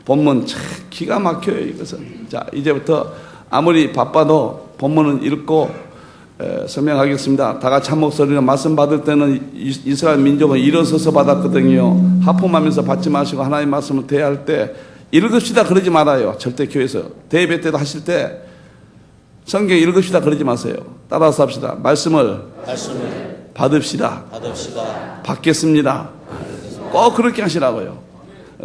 본문 참 기가 막혀요, 이것은. 자, 이제부터 아무리 바빠도 본문은 읽고 설명하겠습니다. 다 같이 한 목소리로 말씀 받을 때는 이스라엘 민족은 일어서서 받았거든요. 하품하면서 받지 마시고 하나님 말씀을 대할 때 읽읍시다 그러지 말아요. 절대 교회에서. 대예배 때도 하실 때 성경 읽읍시다 그러지 마세요. 따라서 합시다. 말씀을 받읍시다. 받겠습니다. 꼭 그렇게 하시라고요.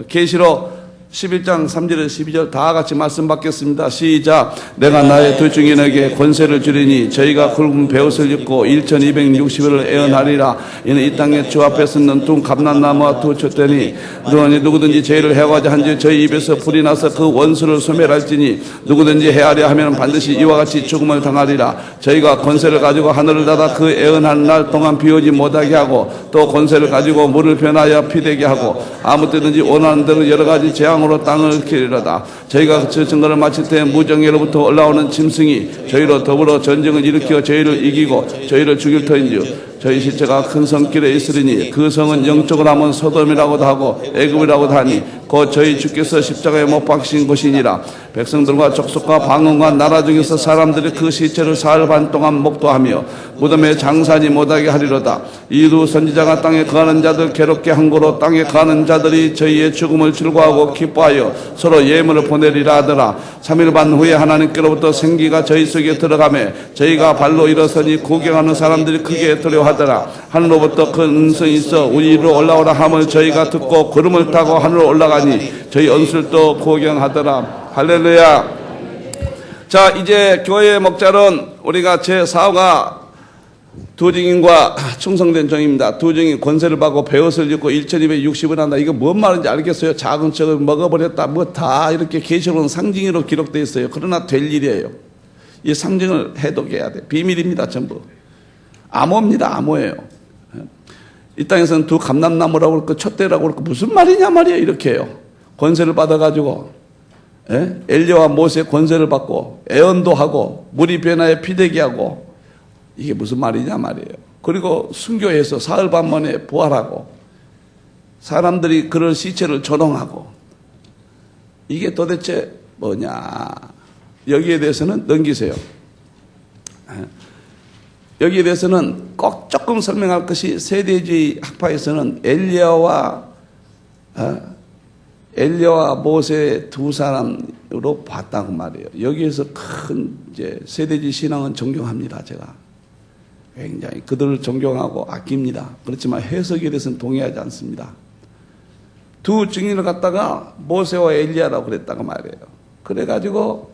계시록 11장 3절에서 12절 다 같이 말씀 받겠습니다. 시작. 내가 나의 두 증인에게 권세를 주리니 저희가 굵은 베옷을 입고 1260일을 애언하리라. 이는 이 땅에 주 앞에 섰는 두 감람나무와 두 촛대니 누구든지 죄를 해하고자 한즉 저희 입에서 불이 나서 그 원수를 소멸할지니 누구든지 해하려 하면 반드시 이와 같이 죽음을 당하리라. 저희가 권세를 가지고 하늘을 닫아 그 애언하는 날 동안 비 오지 못하게 하고 또 권세를 가지고 물을 변하여 피되게 하고 아무 때든지 원하는 대로 여러 가지 재앙으로 땅을 기리려다. 저희가 그 증거를 마칠 때 무정예로부터 올라오는 짐승이 저희로 더불어 전쟁을 일으켜 저희를 이기고 저희를 죽일 터인즉 저희 실체가 큰 성길에 있으리니 그 성은 영적으로 하면 소돔이라고도 하고 애굽이라고도 하니 곧 저희 주께서 십자가에 못 박히신 곳이니라. 백성들과 족속과 방언과 나라 중에서 사람들이 그 시체를 사흘 반 동안 목도하며 무덤에 장사하지 못하게 하리로다. 이 두 선지자가 땅에 거하는 자들 괴롭게 한 고로 땅에 거하는 자들이 저희의 죽음을 즐거워하고 기뻐하여 서로 예물을 보내리라 하더라. 3일 반 후에 하나님께로부터 생기가 저희 속에 들어가매 저희가 발로 일어서니 구경하는 사람들이 크게 두려워하더라. 하늘로부터 큰 음성이 있어 우리로 올라오라 함을 저희가 듣고 구름을 타고 하늘로 올라가니 저희 언술도 구경하더라. 할렐루야. 자, 이제 교회의 목자는 우리가 제4호가 두 증인과 충성된 종입니다. 두 증인 권세를 받고 베옷을 입고 1260을 한다. 이거 뭔 말인지 알겠어요? 작은 척을 먹어버렸다. 뭐 다 이렇게 계시록은 상징으로 기록되어 있어요. 그러나 될 일이에요. 이 상징을 해독해야 돼. 비밀입니다. 전부. 암호입니다. 암호예요. 이 땅에서는 두 감람나무라고 그럴까 촛대라고 그럴까 무슨 말이냐 말이에요. 이렇게 해요. 권세를 받아가지고 엘리야와 모세의 권세를 받고 애언도 하고 물이 변화에 피되게 하고 이게 무슨 말이냐 말이에요. 그리고 순교해서 사흘 반 만에 부활하고 사람들이 그런 시체를 조롱하고 이게 도대체 뭐냐. 여기에 대해서는 넘기세요. 여기에 대해서는 꼭 조금 설명할 것이 세대주의 학파에서는 엘리야와 모세 두 사람으로 봤다고 말이에요. 여기에서 큰 이제 세대주의 신앙은 존경합니다. 제가 굉장히 그들을 존경하고 아낍니다. 그렇지만 해석에 대해서는 동의하지 않습니다. 두 증인을 갖다가 모세와 엘리야라고 그랬다고 말이에요. 그래가지고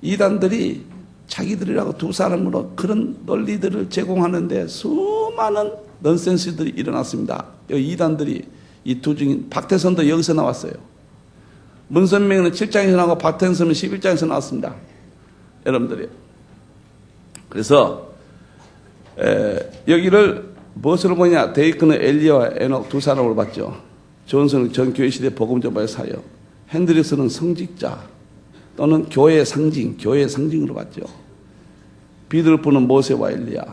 이단들이 자기들이라고 두 사람으로 그런 논리들을 제공하는데 수많은 넌센스들이 일어났습니다. 여기 이단들이 이 두 증인, 박태선도 여기서 나왔어요. 문선명은 7장에서 나오고 박태선은 11장에서 나왔습니다. 여러분들이. 그래서 여기를 무엇으로 보냐? 데이크는 엘리야와 에녹 두 사람으로 봤죠. 존슨은 전 교회 시대 복음 전파의 사역, 핸드릭스는 성직자 또는 교회의 상징으로 봤죠. 비들프는 모세와 엘리야,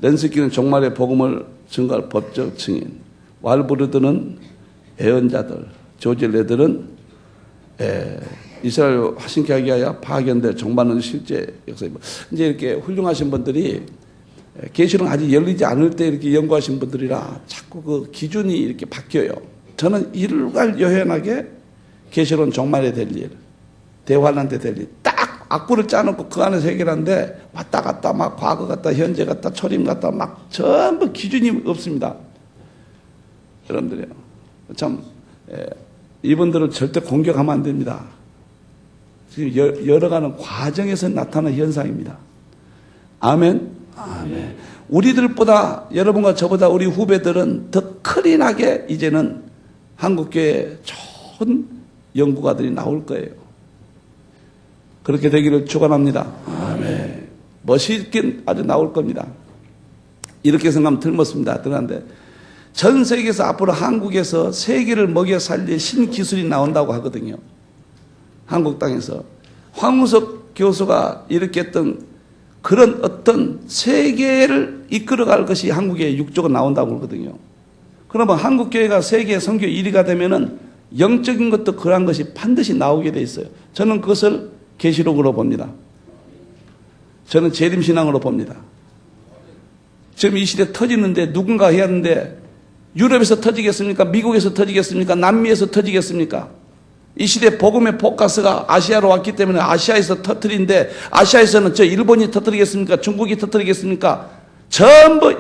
렌스키는 종말의 복음을 증거할 법적 증인, 왈브르드는 애언자들, 조질레들은 이스라엘 화신케 하게 하여 파견될 종말은 실제 역사입니다. 이제 이렇게 훌륭하신 분들이 계시록 아직 열리지 않을 때 이렇게 연구하신 분들이라 자꾸 그 기준이 이렇게 바뀌어요. 저는 일괄요연하게 계시록은 종말에 될 일, 대환란 때 될 일, 딱 악보를 짜놓고 그 안에서 해결하는데 왔다 갔다 막 과거 같다, 현재 같다, 초림 같다 막 전부 기준이 없습니다. 여러분들이요. 참, 이분들을 절대 공격하면 안 됩니다. 지금 열어가는 과정에서 나타나는 현상입니다. 아멘. 아멘. 우리들보다, 여러분과 저보다 우리 후배들은 더 클린하게 이제는 한국교회에 좋은 연구가들이 나올 거예요. 그렇게 되기를 축원합니다. 아멘. 멋있게 아주 나올 겁니다. 이렇게 생각하면 틀렸습니다. 그런데 전 세계에서 앞으로 한국에서 세계를 먹여 살릴 신기술이 나온다고 하거든요. 한국 땅에서. 황우석 교수가 일으켰던 그런 어떤 세계를 이끌어갈 것이 한국의 육조가 나온다고 그러거든요. 그러면 한국교회가 세계 선교 1위가 되면은 영적인 것도 그러한 것이 반드시 나오게 돼 있어요. 저는 그것을 계시록으로 봅니다. 저는 재림신앙으로 봅니다. 지금 이 시대 터지는데 누군가 해야 하는데 유럽에서 터지겠습니까? 미국에서 터지겠습니까? 남미에서 터지겠습니까? 이 시대 복음의 포커스가 아시아로 왔기 때문에 아시아에서 터뜨린데 아시아에서는 저 일본이 터뜨리겠습니까? 중국이 터뜨리겠습니까? 전부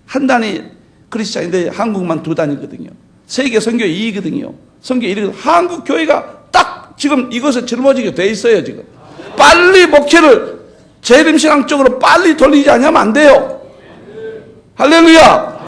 한 단위 크리스찬인데 한국만 두 단위거든요. 세계 선교 2위거든요. 선교 1위. 한국 교회가 딱 지금 이것에 짊어지게 돼 있어요, 지금. 빨리 목회를 재림신앙 쪽으로 빨리 돌리지 않으면 안 돼요. 할렐루야!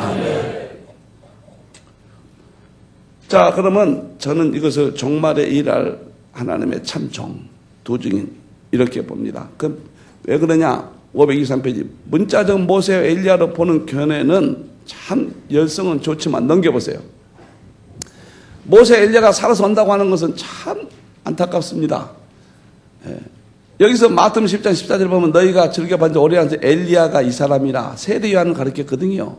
자, 그러면 저는 이것을 종말에 일할 하나님의 참종, 도중인, 이렇게 봅니다. 그럼 왜 그러냐? 523페이지. 문자적 모세와 엘리야로 보는 견해는 참 열성은 좋지만 넘겨보세요. 모세 엘리야가 살아서 온다고 하는 것은 참 안타깝습니다. 여기서 마태복음 10장 14절 보면 너희가 즐겨본 지 오래한 엘리야가 이 사람이라 세례 요한을 가르쳤거든요.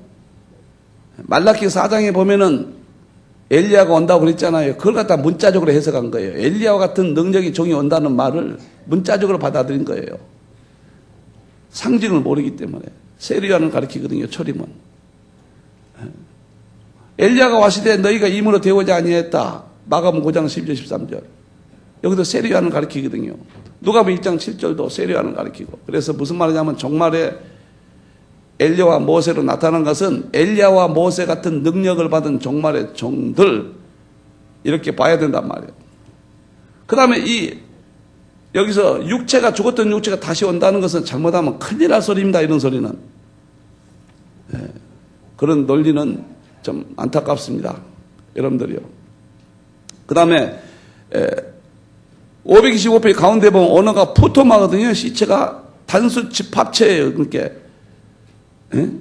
말라기 4장에 보면은 엘리야가 온다고 그랬잖아요. 그걸 갖다 문자적으로 해석한 거예요. 엘리야와 같은 능력이 종이 온다는 말을 문자적으로 받아들인 거예요. 상징을 모르기 때문에 세례 요한을 가르치거든요. 초림은. 엘리야가 와시되 너희가 임으로 되고자 아니했다. 마가복음 9장 12절 13절. 여기도 세례 요한을 가르치거든요. 누가복음 1장 7절도 세례 요한을 가르치고. 그래서 무슨 말이냐면 종말에 엘리야와 모세로 나타난 것은 엘리야와 모세 같은 능력을 받은 종말의 종들 이렇게 봐야 된단 말이에요. 그 다음에 여기서 육체가 죽었던 육체가 다시 온다는 것은 잘못하면 큰일 날 소리입니다. 이런 소리는. 그런 논리는 좀 안타깝습니다. 여러분들이요. 그 다음에 525페이지 가운데 보면 언어가 푸토마거든요. 시체가 단수 집합체예요. 그러니까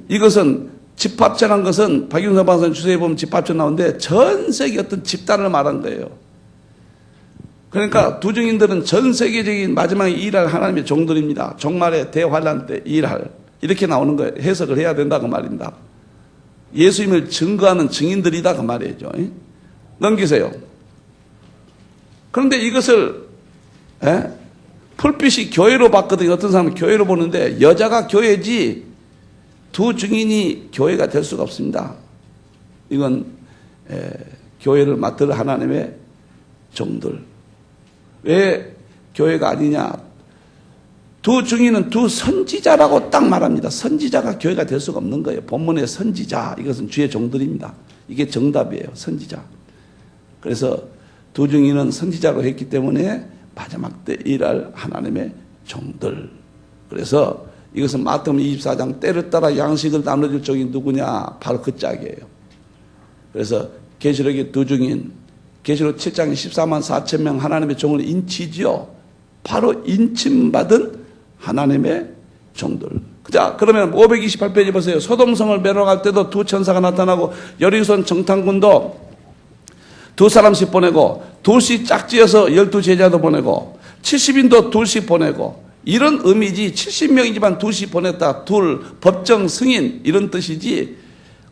이것은 집합체란 것은 박윤선 박사님 주제에 보면 집합체 나오는데 전 세계 어떤 집단을 말한 거예요. 그러니까 두 증인들은 전 세계적인 마지막에 일할 하나님의 종들입니다. 종말의 대환란 때 일할 이렇게 나오는 거예요. 해석을 해야 된다 그 말입니다. 예수님을 증거하는 증인들이다 그 말이죠. 넘기세요. 그런데 이것을 풀빛이 교회로 봤거든요. 어떤 사람은 교회로 보는데 여자가 교회지 두 증인이 교회가 될 수가 없습니다. 이건 교회를 맡을 하나님의 종들. 왜 교회가 아니냐? 두 증인은 두 선지자라고 딱 말합니다. 선지자가 교회가 될 수가 없는 거예요. 본문의 선지자, 이것은 주의 종들입니다. 이게 정답이에요. 선지자. 그래서 두 증인은 선지자로 했기 때문에 마지막 때 일할 하나님의 종들. 그래서 이것은 마태복음 24장 때를 따라 양식을 나눠줄 종이 누구냐? 바로 그 짝이에요. 그래서 계시록의 두 증인, 계시록 7장 14만 4천 명 하나님의 종을 인치지요. 바로 인침받은 하나님의 종들. 자, 그러면 528페이지 보세요. 소돔성을 멸망할 때도 두 천사가 나타나고 여리고선 정탐꾼도 두 사람씩 보내고 둘씩 짝지어서 12제자도 보내고 70인도 둘씩 보내고 이런 의미지 70명이지만 둘씩 보냈다. 둘, 법정 승인 이런 뜻이지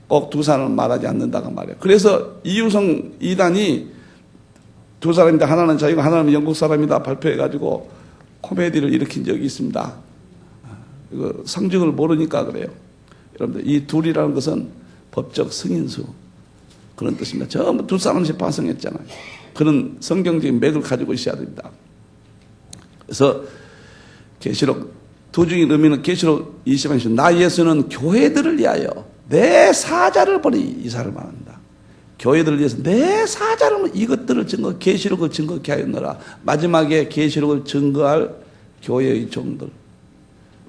꼭 두 사람을 말하지 않는다고 말이에요. 그래서 이유성 이단이 두 사람인데 하나는 자기가 하나는 영국 사람이다 발표해가지고 코미디를 일으킨 적이 있습니다. 이거 성경을 모르니까 그래요. 여러분들 이 둘이라는 것은 법적 승인수 그런 뜻입니다. 전부 두 사람씩 파송했잖아요. 그런 성경적인 맥을 가지고 있어야 됩니다. 그래서 계시록 두 중인 의미는 계시록 20장 나 예수는 교회들을 위하여 내 사자를 보니 이 사람을 말합니다. 교회들을 위해서 내 사자를 이것들을 계시록을 증거케 하였노라. 마지막에 계시록을 증거할 교회의 종들.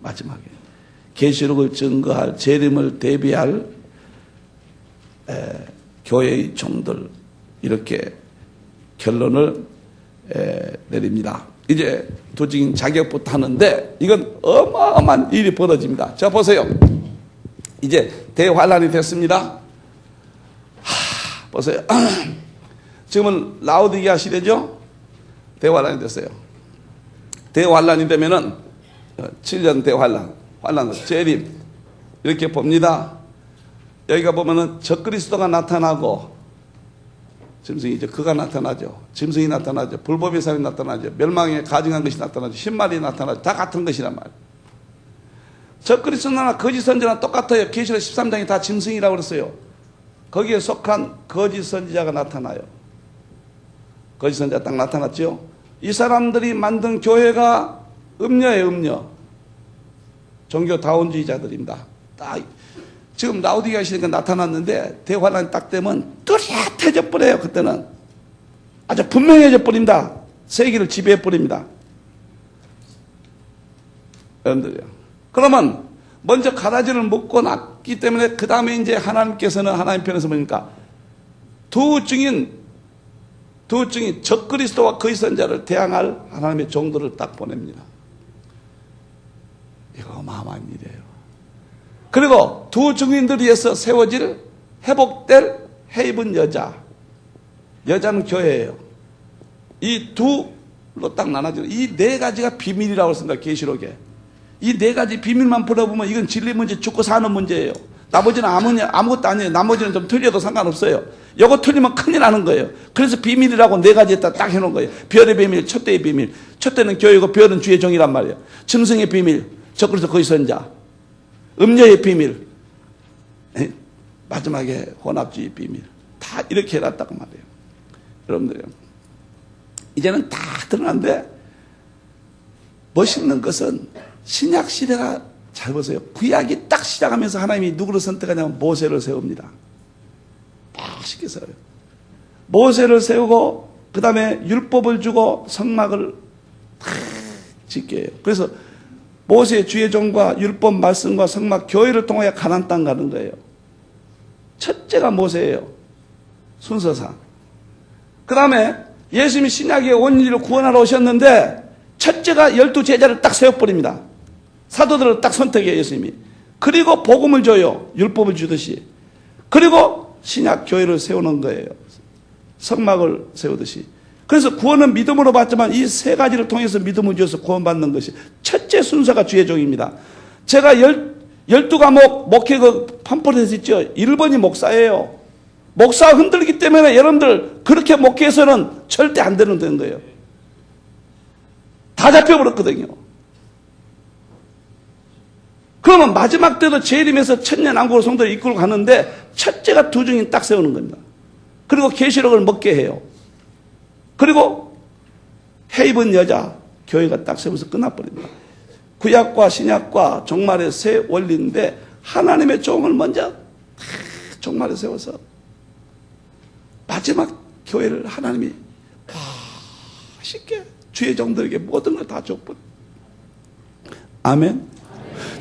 마지막에 계시록을 증거할 재림을 대비할 교회의 종들. 이렇게 결론을 내립니다. 이제 두 증인 자격부터 하는데 이건 어마어마한 일이 벌어집니다. 자 보세요. 이제 대환란이 됐습니다. 보세요. 지금은 라오디게아 시대죠. 대환란이 됐어요. 대환란이 되면은 7년 대환란, 환란, 재림 이렇게 봅니다. 여기가 보면은 적그리스도가 나타나고 짐승이 이제 그가 나타나죠. 짐승이 나타나죠. 불법의 사람이 나타나죠. 멸망에 가증한 것이 나타나죠. 신말이 나타나죠. 다 같은 것이란 말이에요. 적그리스도나 거짓 선지자나 똑같아요. 계시록 13장이 다 짐승이라고 그랬어요. 거기에 속한 거짓 선지자가 나타나요. 거짓 선지자 딱 나타났죠. 이 사람들이 만든 교회가 음녀예요, 음녀. 종교다원주의자들입니다. 딱 지금 라우디게아 시대가 나타났는데 대환란이 딱 되면 뚜렷해져 버려요. 그때는 아주 분명해져 버립니다. 세계를 지배해 버립니다. 여러분들이요. 그러면 먼저 가라지를 묶고 났기 때문에 그 다음에 이제 하나님께서는 하나님 편에서 보니까 두 증인 적그리스도와 거짓 선지자를 대항할 하나님의 종들을 딱 보냅니다. 이거 어마어마한 일이에요. 그리고 두 증인들에 의해서 세워질 회복될 해입은 여자는 교회예요. 이 두로 딱 나눠져. 이 네 가지가 비밀이라고 했습니다. 계시록에. 이 네 가지 비밀만 풀어보면 이건 진리 문제, 죽고 사는 문제예요. 나머지는 아무것도 아니에요. 나머지는 좀 틀려도 상관없어요. 이거 틀리면 큰일 나는 거예요. 그래서 비밀이라고 네 가지에다 딱 해놓은 거예요. 별의 비밀, 첫대의 비밀. 첫대는 교회고 별은 주의 종이란 말이에요. 짐승의 비밀, 적그리스도 거짓 선지자. 음녀의 비밀. 마지막에 혼합주의 비밀. 다 이렇게 해놨다고 말이에요. 여러분들, 이제는 다 드러난데 멋있는 것은 신약 시대가 잘 보세요. 구약이 딱 시작하면서 하나님이 누구를 선택하냐면 모세를 세웁니다. 멋있게 세워요. 모세를 세우고 그 다음에 율법을 주고 성막을 짓게 해요. 그래서 모세의 주의 종과 율법 말씀과 성막 교회를 통하여 가나안 땅 가는 거예요. 첫째가 모세예요. 순서상. 그 다음에 예수님이 신약의 온 인류를 구원하러 오셨는데 첫째가 12 제자를 딱 세워버립니다. 사도들을 딱 선택해요. 예수님이. 그리고 복음을 줘요. 율법을 주듯이. 그리고 신약 교회를 세우는 거예요. 성막을 세우듯이. 그래서 구원은 믿음으로 받지만 이 세 가지를 통해서 믿음을 주어서 구원받는 것이 첫째 순서가 주의 종입니다. 제가 12과목 목회 팜플렛 있죠. 1번이 목사예요. 목사 흔들기 때문에 여러분들 그렇게 목회해서는 절대 안 되는 거예요. 다 잡혀버렸거든요. 그러면 마지막 때도 재림에서 천년왕국으로 성도를 이끌고 가는데 첫째가 두 증인 딱 세우는 겁니다. 그리고 계시록을 먹게 해요. 그리고 해입은 여자 교회가 딱 세워서 끝나버립니다. 구약과 신약과 종말의 새 원리인데 하나님의 종을 먼저 종말에 세워서 마지막 교회를 하나님이 쉽게 주의 종들에게 모든 걸 다 줬고. 아멘.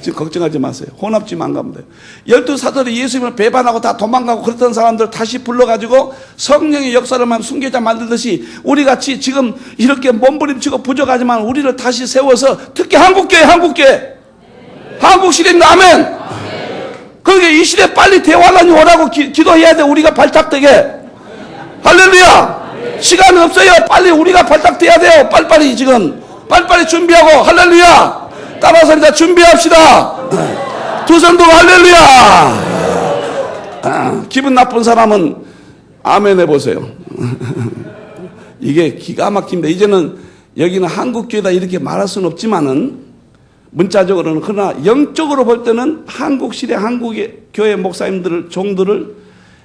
지금 걱정하지 마세요. 혼합주의만 안 가면 돼요. 12사도들이 예수님을 배반하고 다 도망가고 그랬던 사람들 다시 불러가지고 성령의 역사를만 순교자 만들듯이 우리같이 지금 이렇게 몸부림치고 부족하지만 우리를 다시 세워서 특히 한국교회 한국시대입니다. 아멘. 그러니까 이 시대 빨리 대환란이 오라고 기도해야 돼. 우리가 발탁되게. 할렐루야. 시간이 없어요. 빨리 우리가 발탁돼야 돼요. 빨리빨리 지금 빨리빨리 준비하고. 할렐루야. 따라서 이제 준비합시다. 두 손 들고 할렐루야. 기분 나쁜 사람은 아멘 해보세요. 이게 기가 막힙니다. 이제는 여기는 한국교회다 이렇게 말할 수는 없지만은 문자적으로는 그러나 영적으로 볼 때는 한국시대 한국의 교회 목사님들을 종들을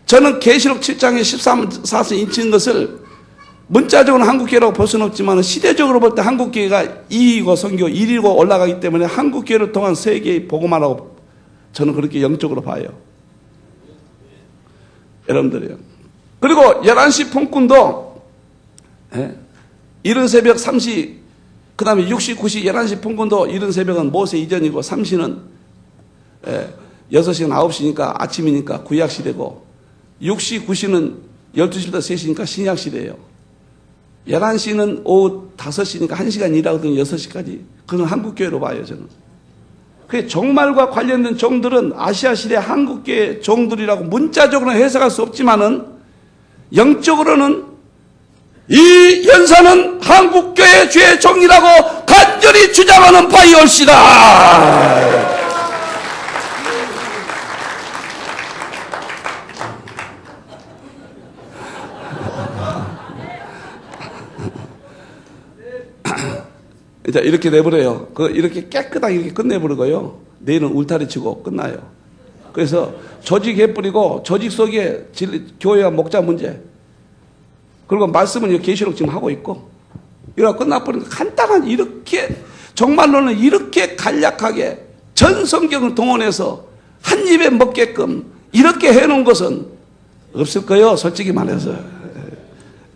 저는 계시록 7장에 13, 14선 인치는 것을 문자적으로는 한국교회라고 볼 수는 없지만 시대적으로 볼 때 한국교회가 2위고 선교 1위고 올라가기 때문에 한국교회를 통한 세계의 복음화라고 저는 그렇게 영적으로 봐요. 여러분들이요. 그리고 11시 fon군도 이른 새벽 3시 그 다음에 6시 9시 11시 fon군도 이른 새벽은 모세 이전이고 3시는 6시는 9시니까 아침이니까 구약시대고 6시 9시는 12시부터 3시니까 신약시대예요. 11시는 오후 5시니까 1시간 일하거든요. 6시까지. 그건 한국교회로 봐요. 저는. 그 종말과 관련된 종들은 아시아 시대 한국교회 종들이라고 문자적으로는 해석할 수 없지만은 영적으로는 이 연사는 한국교회 주의 종이라고 간절히 주장하는 바이올시다. 이제 이렇게 내버려요. 이렇게 깨끗하게 이렇게 끝내버리고요. 내일은 울타리 치고 끝나요. 그래서 조직해버리고 조직 속에 교회와 목자 문제. 그리고 말씀은 계시록 지금 하고 있고. 이거 끝나버리니까 간단한 이렇게 정말로는 이렇게 간략하게 전 성경을 동원해서 한 입에 먹게끔 이렇게 해놓은 것은 없을 거예요. 솔직히 말해서.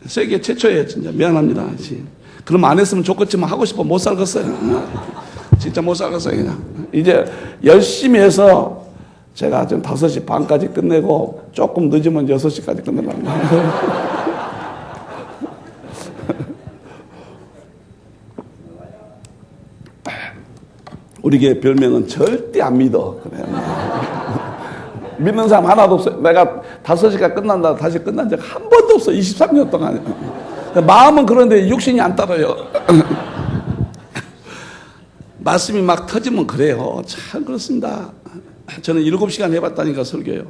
세계 최초예요. 진짜 미안합니다. 그럼 안 했으면 좋겠지만 하고 싶어 못 살겠어요. 진짜 못 살겠어요. 그냥. 이제 열심히 해서 제가 지금 5시 반까지 끝내고 조금 늦으면 6시까지 끝내랍니다. 우리 교회 별명은 절대 안 믿어. 그래. 믿는 사람 하나도 없어요. 내가 5시가 끝난다 다시 끝난 적 한 번도 없어. 23년 동안. 마음은 그런데 육신이 안 따라요. 말씀이 막 터지면 그래요. 참 그렇습니다. 저는 7시간 해봤다니까 설교요.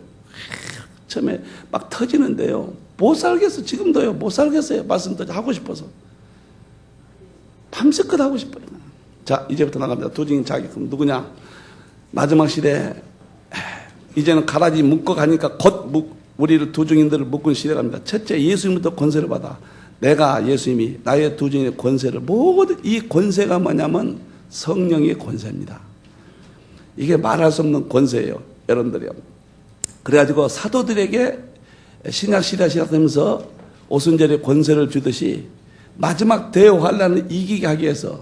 처음에 막 터지는데요. 못 살겠어. 지금도요. 못 살겠어요. 말씀 더 하고 싶어서. 밤새껏 하고 싶어요. 자, 이제부터 나갑니다. 도징이 자기 그럼 누구냐? 마지막 시대 이제는 가라지 묶어 가니까 곧 우리를 도중인들을 묶은 시대가 갑니다. 첫째, 예수님부터 권세를 받아. 내가 예수님이 나의 도중인의 권세를 모든 이 권세가 뭐냐면 성령의 권세입니다. 이게 말할 수 없는 권세예요. 여러분들이요. 그래가지고 사도들에게 신약 시대 시작되면서 오순절에 권세를 주듯이 마지막 대환란을 이기게 하기 위해서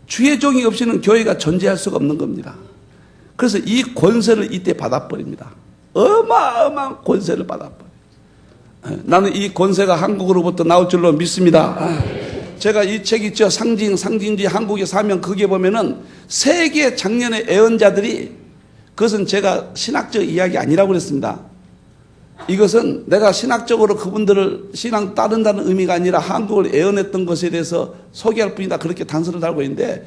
주의 종이 없이는 교회가 존재할 수가 없는 겁니다. 그래서 이 권세를 이때 받아버립니다. 어마어마한 권세를 받아버려요. 나는 이 권세가 한국으로부터 나올 줄로 믿습니다. 제가 이 책 있죠. 상징주의 한국의 사명. 거기에 보면은 세계 작년의 애언자들이 그것은 제가 신학적 이야기 아니라고 그랬습니다. 이것은 내가 신학적으로 그분들을 신앙 따른다는 의미가 아니라 한국을 애언했던 것에 대해서 소개할 뿐이다. 그렇게 단서를 달고 있는데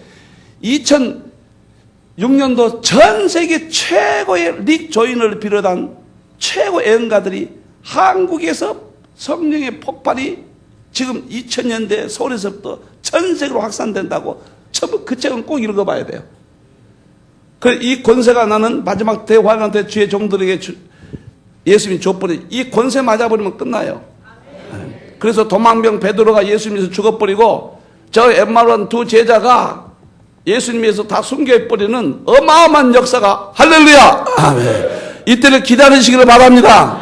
2006년도 전 세계 최고의 릭 조인을 비롯한 최고 애언가들이 한국에서 성령의 폭발이 지금 2000년대 서울에서부터 전 세계로 확산된다고 그 책은 꼭 읽어봐야 돼요. 이 권세가 나는 마지막 대환란 때 주의 종들에게 예수님이 줘버리 이 권세 맞아버리면 끝나요. 그래서 도망병 베드로가 예수님에서 죽어버리고 저 엠마루한 두 제자가 예수님에서 다 숨겨버리는 어마어마한 역사가 할렐루야. 아멘. 이때를 기다리시기를 바랍니다.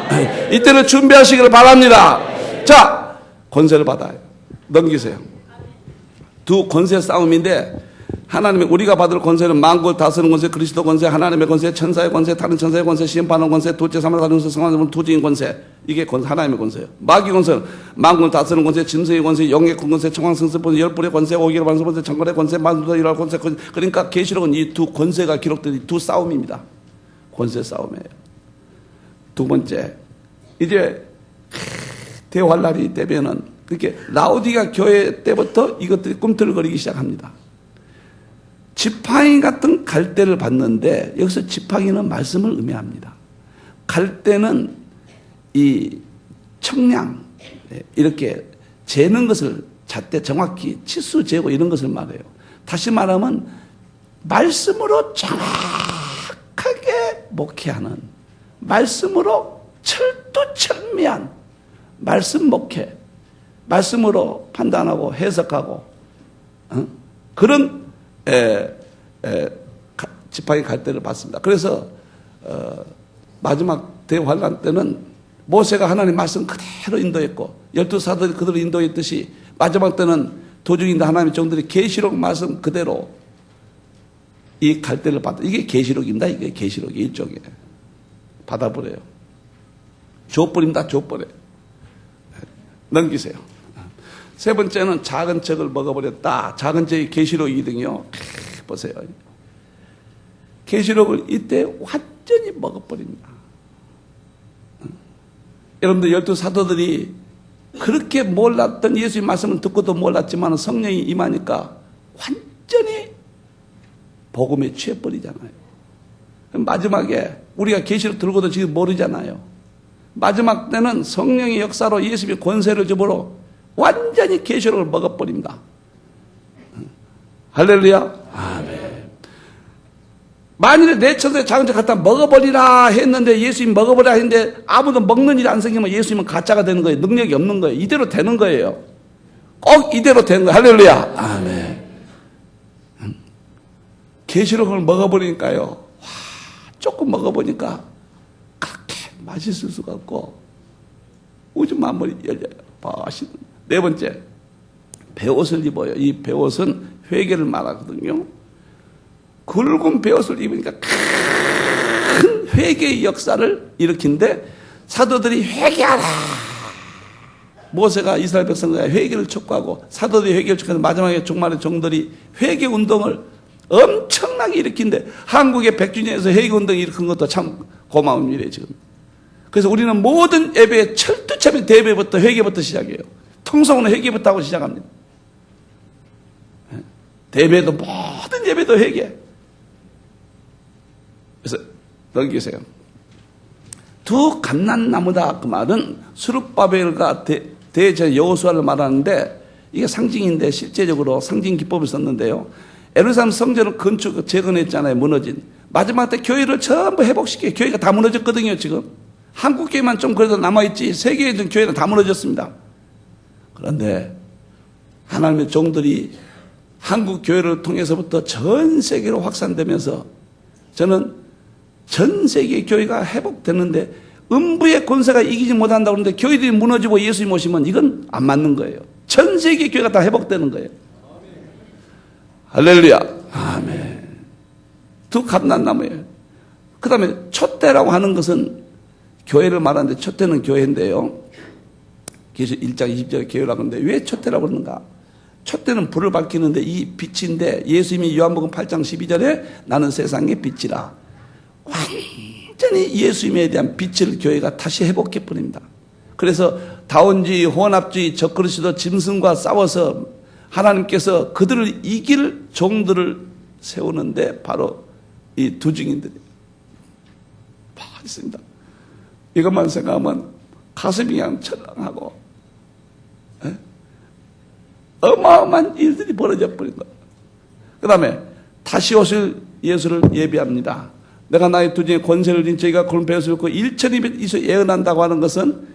이때를 준비하시기를 바랍니다. 자, 권세를 받아요. 넘기세요. 두 권세 싸움인데 하나님의 우리가 받을 권세는 만국을 다스리는 권세, 그리스도 권세, 하나님의 권세, 천사의 권세, 다른 천사의 권세, 심판하는 권세, 둘째 사람을 다루는 권세, 성화는 도지인 권세. 이게 하나님의 권세예요. 마귀 권세는 만국을 다스리는 권세, 짐승의 권세, 영의 권세, 청황승세 권세, 열불의 권세, 오기를 반수 권세, 정권의 권세, 만수도 일할 권세. 그러니까 계시록은 이 두 권세가 기록된 이 두 싸움입니다. 권세 싸움이에요. 두 번째, 이제 대환란이 되면은 그렇게 라오디가 교회 때부터 이것들이 꿈틀거리기 시작합니다. 지팡이 같은 갈대를 받는데 여기서 지팡이는 말씀을 의미합니다. 갈대는 이 청량 이렇게 재는 것을 잣대 정확히 치수 재고 이런 것을 말해요. 다시 말하면 말씀으로 정확하게 목회하는 말씀으로 철두철미한 말씀 목회 말씀으로 판단하고 해석하고 그런 지팡이 갈대를 받습니다. 그래서 마지막 대환란 때는 모세가 하나님 말씀 그대로 인도했고 12사도들이 그대로 인도했듯이 마지막 때는 도중인들 하나님의 종들이 계시록 말씀 그대로 이 갈대를 받아. 이게 계시록입니다. 이게 계시록의 일종이에요. 받아버려요. 줘버립니다. 줘버려요. 넘기세요. 세 번째는 작은 척을 먹어버렸다. 작은 척이 계시록 2등이요. 보세요. 계시록을 이때 완전히 먹어버립니다. 여러분들 12사도들이 그렇게 몰랐던 예수의 말씀을 듣고도 몰랐지만 성령이 임하니까 완전히 복음에 취해버리잖아요. 마지막에 우리가 계시록 들고도 지금 모르잖아요. 마지막 때는 성령의 역사로 예수님의 권세를 주므로 완전히 계시록을 먹어버립니다. 할렐루야. 아멘. 만일에 내 천사의 작은 자 갖다 먹어버리라 했는데 예수님이 먹어버리라 했는데 아무도 먹는 일이 안 생기면 예수님은 가짜가 되는 거예요. 능력이 없는 거예요. 이대로 되는 거예요. 꼭 이대로 되는 거예요. 할렐루야. 아멘. 계시록을 먹어버리니까요. 와, 조금 먹어보니까 그렇게 맛있을 수가 없고 우주 만물이 열려요. 맛있는. 네 번째, 베옷을 입어요. 이 베옷은 회개를 말하거든요. 굵은 베옷을 입으니까 큰 회개의 역사를 일으킨데 사도들이 회개하라. 모세가 이스라엘 백성들과 회개를 촉구하고 사도들이 회개를 촉구하는 마지막에 종말의 종들이 회개 운동을 엄청나게 일으킨데 한국의 백주년에서 회개 운동을 일으킨 것도 참 고마운 일이에요 지금. 그래서 우리는 모든 예배의 철두철미 대회부터 회개부터 시작해요. 통성은 회개부터 하고 시작합니다. 대회도 모든 예배도 회개. 그래서 넘기세요. 두 감람나무다 그 말은 스룹바벨과 대제 여호수아를 말하는데 이게 상징인데 실제적으로 상징 기법을 썼는데요. 예루살렘 성전을 건축 재건했잖아요. 무너진. 마지막 때 교회를 전부 회복시켜요. 교회가 다 무너졌거든요. 지금. 한국 교회만 좀 그래도 남아있지 세계의 교회는 다 무너졌습니다. 그런데 하나님의 종들이 한국 교회를 통해서부터 전 세계로 확산되면서 저는 전 세계 교회가 회복되는데 음부의 권세가 이기지 못한다고 하는데 교회들이 무너지고 예수님 오시면 이건 안 맞는 거예요. 전 세계 교회가 다 회복되는 거예요. 할렐루야. 아멘. 두 감람나무예요. 그 다음에 촛대라고 하는 것은 교회를 말하는데 촛대는 교회인데요. 그래서 1장 20절에 교회라고 하는데 왜 촛대라고 그러는가? 촛대는 불을 밝히는데 이 빛인데 예수님이 요한복음 8장 12절에 나는 세상의 빛이라. 완전히 예수님에 대한 빛을 교회가 다시 회복해 버립니다. 그래서 다원주의, 혼합주의, 적그리스도 짐승과 싸워서 하나님께서 그들을 이길 종들을 세우는데 바로 이 두 증인들이 있습니다. 이것만 생각하면 가슴이 그냥 철렁하고 어마어마한 일들이 벌어져 버린 거예요. 그 다음에 다시 오실 예수를 예비합니다. 내가 나의 두 증의 권세를 진 저희가 그런 배옷을 입고 1,200 이서 예언한다고 하는 것은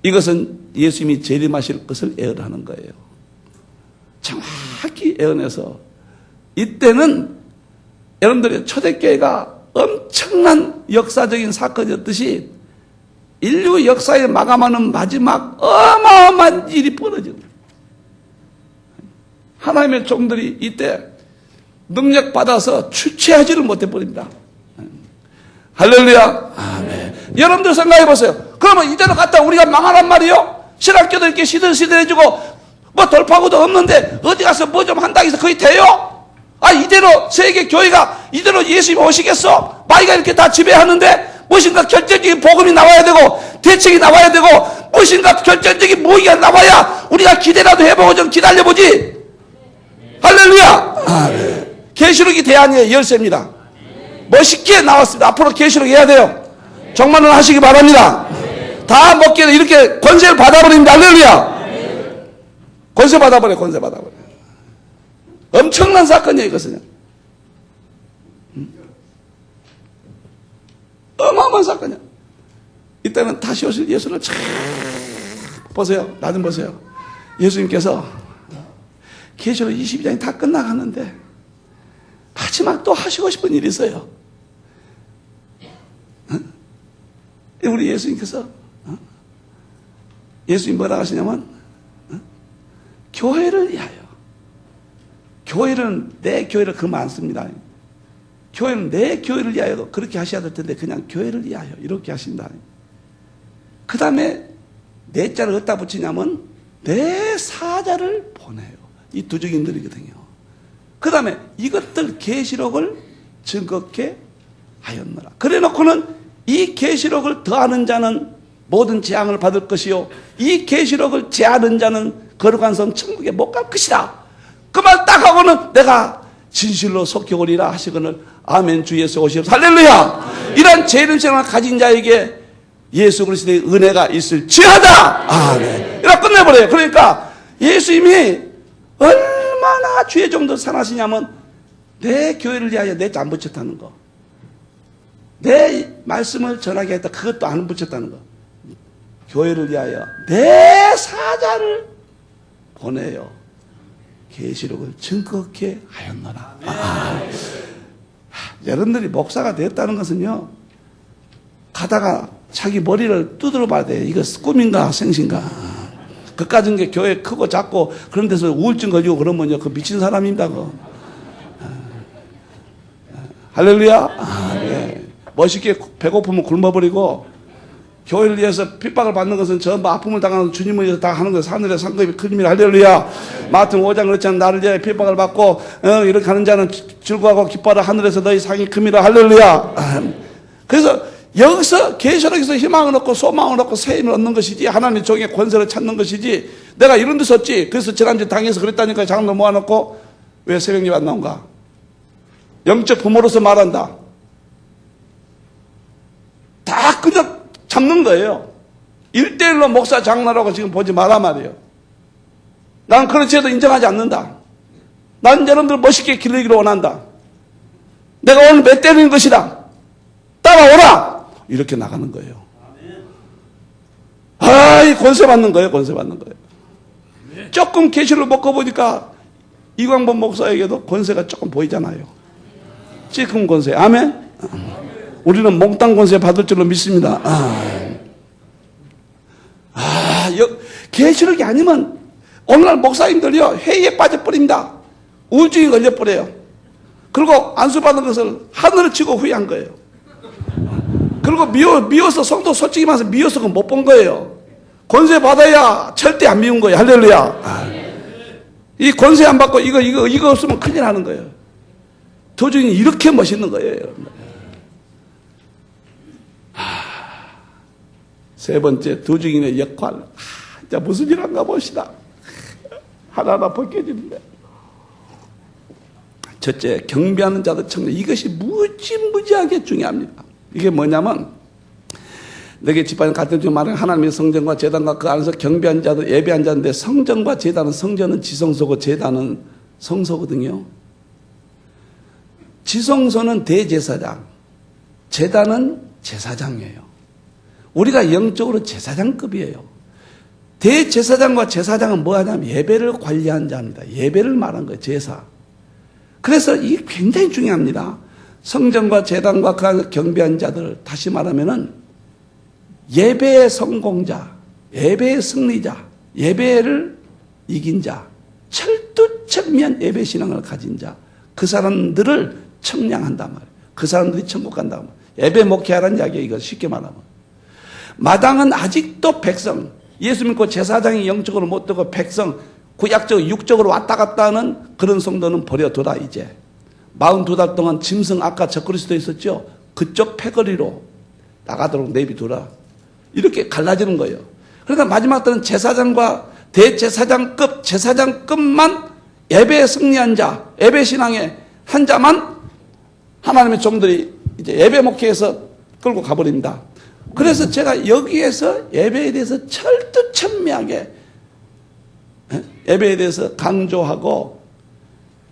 이것은 예수님이 재림하실 것을 예언하는 거예요. 정확히 예언해서 이때는 여러분들의 초대교회가 엄청난 역사적인 사건이었듯이 인류 역사에 마감하는 마지막 어마어마한 일이 벌어집니다. 하나님의 종들이 이때 능력 받아서 주체하지를 못해 버립니다. 할렐루야. 아멘. 여러분들 생각해 보세요. 그러면 이대로 갔다 우리가 망하란 말이요? 신학교도 이렇게 시들시들해지고 뭐 돌파구도 없는데 어디 가서 뭐 좀 한다고 해서 거의 돼요? 아, 이대로 세계 교회가 이대로 예수님 오시겠어? 마귀가 이렇게 다 지배하는데 무엇인가 결정적인 복음이 나와야 되고 대책이 나와야 되고 무엇인가 결정적인 모의가 나와야 우리가 기대라도 해보고 좀 기다려보지. 할렐루야. 아멘. 계시록이 대안이에요. 열쇠입니다. 멋있게 나왔습니다. 앞으로 계시록 해야 돼요. 정말로 하시기 바랍니다. 다 먹기는 이렇게 권세를 받아버립니다. 할렐루야. 권세 받아버려요. 권세 받아버려요. 엄청난 사건이에요. 이것은 어마어마한 사건이야. 이때는 다시 오실 예수를 참 보세요. 나 좀 보세요. 예수님께서 계시록 22장이 다 끝나가는데 마지막 또 하시고 싶은 일이 있어요. 우리 예수님께서 예수님 뭐라 하시냐면 교회를 위하여. 교회는 내 교회를 그러면 안 씁니다. 교회는 내 교회를 위하여 그렇게 하셔야 될 텐데 그냥 교회를 위하여 이렇게 하신다. 그 다음에 내 자를 어디다 붙이냐면 내 사자를 보내요. 이 두 증인들이거든요. 그 다음에 이것들 계시록을 증거케 하였노라. 그래 놓고는 이 계시록을 더하는 자는 모든 재앙을 받을 것이요 이 계시록을 제하는 자는 거룩한 성 천국에 못 갈 것이다. 그 말 딱 하고는 내가 진실로 속혀오리라 하시거늘 아멘. 주 예수 오시옵소서. 할렐루야. 이런 재림생활을 가진 자에게 예수 그리스도의 은혜가 있을지어다. 아멘. 이렇게 끝내버려요. 그러니까 예수님이 얼마나 얼마나 주의 종들 사랑하시냐면 내 교회를 위하여 내 안 붙였다는 거. 내 말씀을 전하게 했다. 그것도 안 붙였다는 거. 교회를 위하여 내 사자를 보내요. 계시록을 증거케 하였노라. 여러분들이 목사가 됐다는 것은요, 가다가 자기 머리를 두드려 봐야 돼. 이거 꿈인가 생신가. 그까진 게 교회 크고 작고 그런 데서 우울증 걸리고 그러면요, 그 미친 사람입니다. 할렐루야. 네. 멋있게 배고프면 굶어버리고, 교회를 위해서 핍박을 받는 것은 전부 아픔을 당하는 주님을 위해서 다 하는 것은 하늘의 상급이 크님이라. 할렐루야. 마태복음 5장 그렇지 않은 나를 위하여 핍박을 받고 이렇게 하는 자는 즐거워하고 기뻐하라. 하늘에서 너희 상이 큽니다. 할렐루야. 그래서 여기서 계시록에서 희망을 얻고 소망을 얻고 새 힘을 얻는 것이지, 하나님의 종의 권세를 찾는 것이지, 내가 이런 데서 없지. 그래서 지난주 당에서 그랬다니까 장로 모아놓고 왜 새벽 예배 안 나온가? 영적 부모로서 말한다. 다 그냥 잡는 거예요. 1대1로 목사 장로라고 지금 보지 마라 말이에요. 난 그렇지 해도 인정하지 않는다. 난 여러분들 멋있게 기르기를 원한다. 내가 오늘 몇 때리는 것이다. 따라오라! 이렇게 나가는 거예요. 이 권세 받는 거예요. 권세 받는 거예요. 조금 계시를 먹고 보니까 이광범 목사에게도 권세가 조금 보이잖아요. 찔끔 권세. 아멘? 우리는 몽땅 권세 받을 줄로 믿습니다. 계시록이 아니면 오늘날 목사님들이요, 회의에 빠져버립니다. 우울증이 걸려버려요. 그리고 안수받은 것을 하늘을 치고 후회한 거예요. 그리고 미워서, 성도 솔직히 말해서 미워서 못 본 거예요. 권세 받아야 절대 안 미운 거예요. 할렐루야. 이 권세 안 받고 이거 없으면 큰일 나는 거예요. 도중이 이렇게 멋있는 거예요, 여러분. 세 번째, 두 증인의 역할. 자, 무슨 일 한가 봅시다. 하나하나 벗겨지는데. 첫째, 경배하는 자들 청년. 이것이 무지무지하게 중요합니다. 이게 뭐냐면, 내게 집안 같은 중 말하는 하나님의 성전과 제단과 그 안에서 경배한 자들, 예배한 자인데, 성전과 제단은, 성전은 지성소고 제단은 성소거든요. 지성소는 대제사장, 제단은 제사장이에요. 우리가 영적으로 제사장급이에요. 대제사장과 제사장은 뭐 하냐면 예배를 관리한 자입니다. 예배를 말한 거예요. 제사. 그래서 이게 굉장히 중요합니다. 성전과 제단과 그 안에서 경배한 자들, 다시 말하면은 예배의 성공자, 예배의 승리자, 예배를 이긴 자, 철두철미한 예배 신앙을 가진 자, 그 사람들을 청량한단 말이에요. 그 사람들이 천국 간단 말이에요. 예배 목회하라는 이야기예요. 이거 쉽게 말하면. 마당은 아직도 백성, 예수 믿고 제사장이 영적으로 못 되고 백성, 구약적, 육적으로 왔다 갔다 하는 그런 성도는 버려둬라, 이제. 42달 동안 짐승, 아까 적그리스도 있었죠? 그쪽 패거리로 나가도록 내비두라. 이렇게 갈라지는 거예요. 그러니까 마지막 때는 제사장과 대제사장급, 제사장급만 예배에 승리한 자, 예배 신앙의 한 자만 하나님의 종들이 이제 예배 목회에서 끌고 가버립니다. 그래서 제가 여기에서 예배에 대해서 철두철미하게 예배에 대해서 강조하고,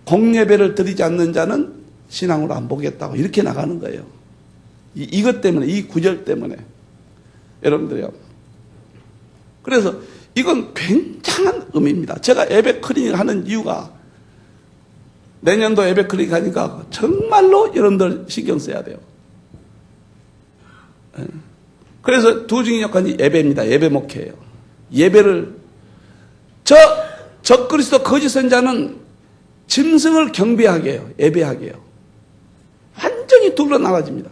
공예배를 드리지 않는 자는 신앙으로 안 보겠다고 이렇게 나가는 거예요. 이것 때문에, 이 구절 때문에. 여러분들이요. 그래서 이건 굉장한 의미입니다. 제가 예배 클리닉 하는 이유가, 내년도 예배 클리닉 하니까 정말로 여러분들 신경 써야 돼요. 그래서 두 증인 역할이 예배입니다. 예배 목회예요. 예배를, 적그리스도 거짓 선자는 짐승을 경배하게 해요. 예배하게 해요. 완전히 둘러 나가집니다.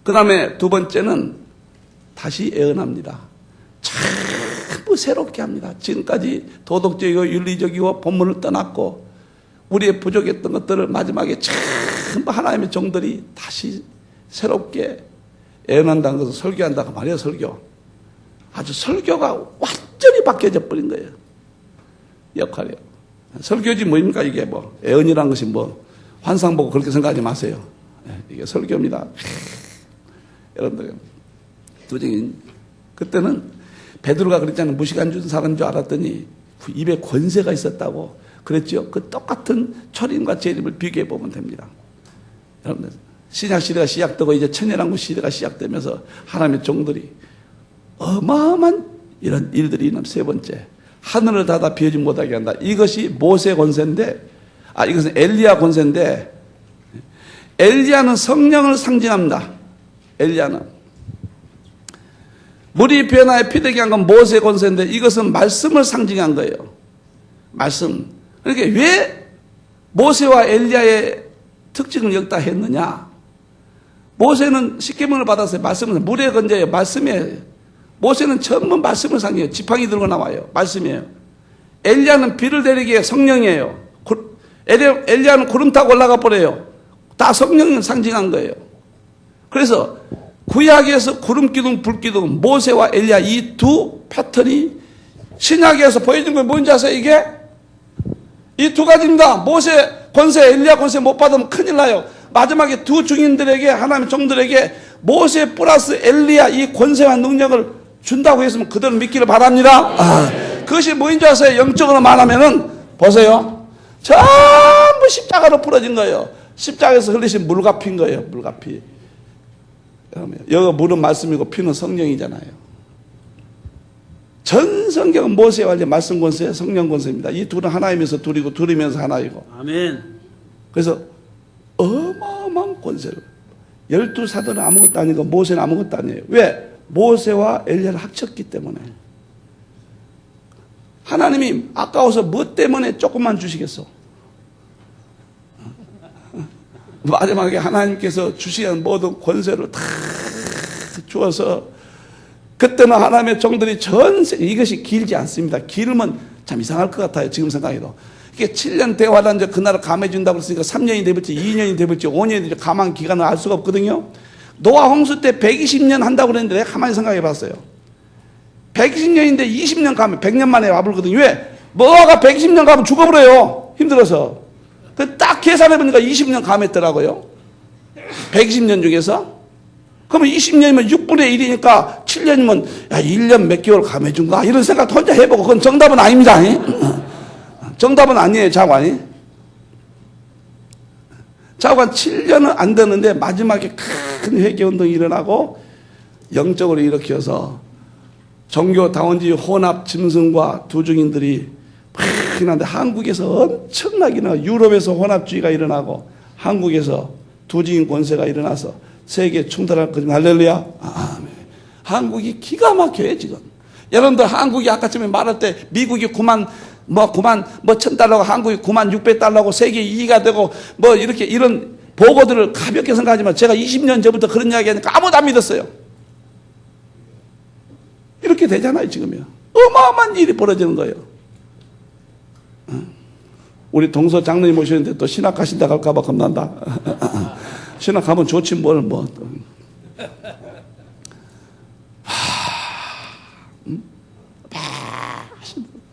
그 다음에 두 번째는 다시 예언합니다. 전부 새롭게 합니다. 지금까지 도덕적이고 윤리적이고 본문을 떠났고 우리의 부족했던 것들을 마지막에 전부 하나님의 종들이 다시 새롭게 예언한다는 것을 설교한다고 말이에요. 설교. 아주 설교가 완전히 바뀌어져 버린 거예요. 역할이요. 설교지 뭐입니까? 이게 뭐 예언이라는 것이 뭐 환상 보고 그렇게 생각하지 마세요. 이게 설교입니다. 여러분들 도저히 그때는 베드로가 그랬잖아요. 무시간 준 사람인 줄 알았더니 입에 권세가 있었다고 그랬죠. 그 똑같은 초림과 재림을 비교해 보면 됩니다. 여러분들, 신약 시대가 시작되고 이제 천연왕국 시대가 시작되면서 하나님의 종들이 어마어마한 이런 일들이 있는 세 번째, 하늘을 닫아 비우지 못하게 한다. 이것이 모세 권세인데, 이것은 엘리야 권세인데, 엘리야는 성령을 상징합니다. 엘리야는 물이 변화에 피되게 한 건 모세 권세인데, 이것은 말씀을 상징한 거예요. 말씀. 그러니까 왜 모세와 엘리야의 특징을 여기다 했느냐? 모세는 십계명을 받았어요. 말씀은 물의 건자예요. 말씀이에요. 모세는 전부 말씀을 상징해요. 지팡이 들고 나와요. 말씀이에요. 엘리야는 비를 내리게 성령이에요. 엘리야는 구름 타고 올라가 버려요. 다 성령을 상징한 거예요. 그래서 구약에서 구름 기둥, 불 기둥, 모세와 엘리야 이 두 패턴이 신약에서 보여준 건 뭔지 아세요? 이게 이 두 가지입니다. 모세 권세, 엘리야 권세 못 받으면 큰일 나요. 마지막에 두 증인들에게, 하나님의 종들에게 모세 플러스 엘리야 이 권세와 능력을 준다고 했으면 그대로 믿기를 바랍니다. 그것이 뭐인 줄 아세요? 영적으로 말하면은 보세요. 전부 십자가로 풀어진 거예요. 십자가에서 흘리신 물과 피인 거예요. 물과 피. 여기 물은 말씀이고 피는 성령이잖아요. 전 성경은 모세와 엘리야 말씀 권세, 성령 권세입니다. 이 둘은 하나이면서 둘이고 둘이면서 하나이고. 아멘. 그래서 어마어마한 권세를. 12사도는 아무것도 아니고 모세는 아무것도 아니에요. 왜? 모세와 엘리야를 합쳤기 때문에. 하나님이 아까워서 뭐 때문에 조금만 주시겠어? 마지막에 하나님께서 주시는 모든 권세를 다 주어서 그때는 하나님의 종들이 전생, 이것이 길지 않습니다. 길면 참 이상할 것 같아요. 지금 생각해도. 이게 7년 대화란 이제 그날을 감해준다고 했으니까 3년이 되볼지 2년이 되볼지 5년이 되볼지 감한 기간을 알 수가 없거든요. 노아 홍수 때 120년 한다고 그랬는데 내가 가만히 생각해 봤어요. 120년인데 20년 가면 100년 만에 와버리거든요. 왜? 노아가 120년 가면 죽어버려요. 힘들어서. 딱 계산해보니까 20년 감했더라고요. 120년 중에서. 그러면 20년이면 6분의 1이니까 7년이면 1년 몇 개월 감해준가? 이런 생각 혼자 해보고 그건 정답은 아닙니다. 정답은 아니에요. 자관이. 자관 7년은 안 되는데 마지막에 큰 회개운동이 일어나고 영적으로 일으켜서 종교 다원주의 혼합 짐승과 두 증인들이 막 일어나는데 한국에서 엄청나게 유럽에서 혼합주의가 일어나고 한국에서 두 증인 권세가 일어나서 세계 충돌할 거지만 할렐루야. 아멘. 한국이 기가 막혀요 지금. 여러분들 한국이 아까쯤에 말할 때 미국이 9만 $1,000, 한국이 96,000달러고 세계 2위가 되고 뭐 이렇게 이런 보고들을 가볍게 생각하지만 제가 20년 전부터 그런 이야기 하니까 아무도 안 믿었어요. 이렇게 되잖아요 지금요. 어마어마한 일이 벌어지는 거예요. 우리 동서 장로님 모시는데 또 신학 가신다 갈까봐 겁난다. 신학 가면 좋지 뭘 뭐.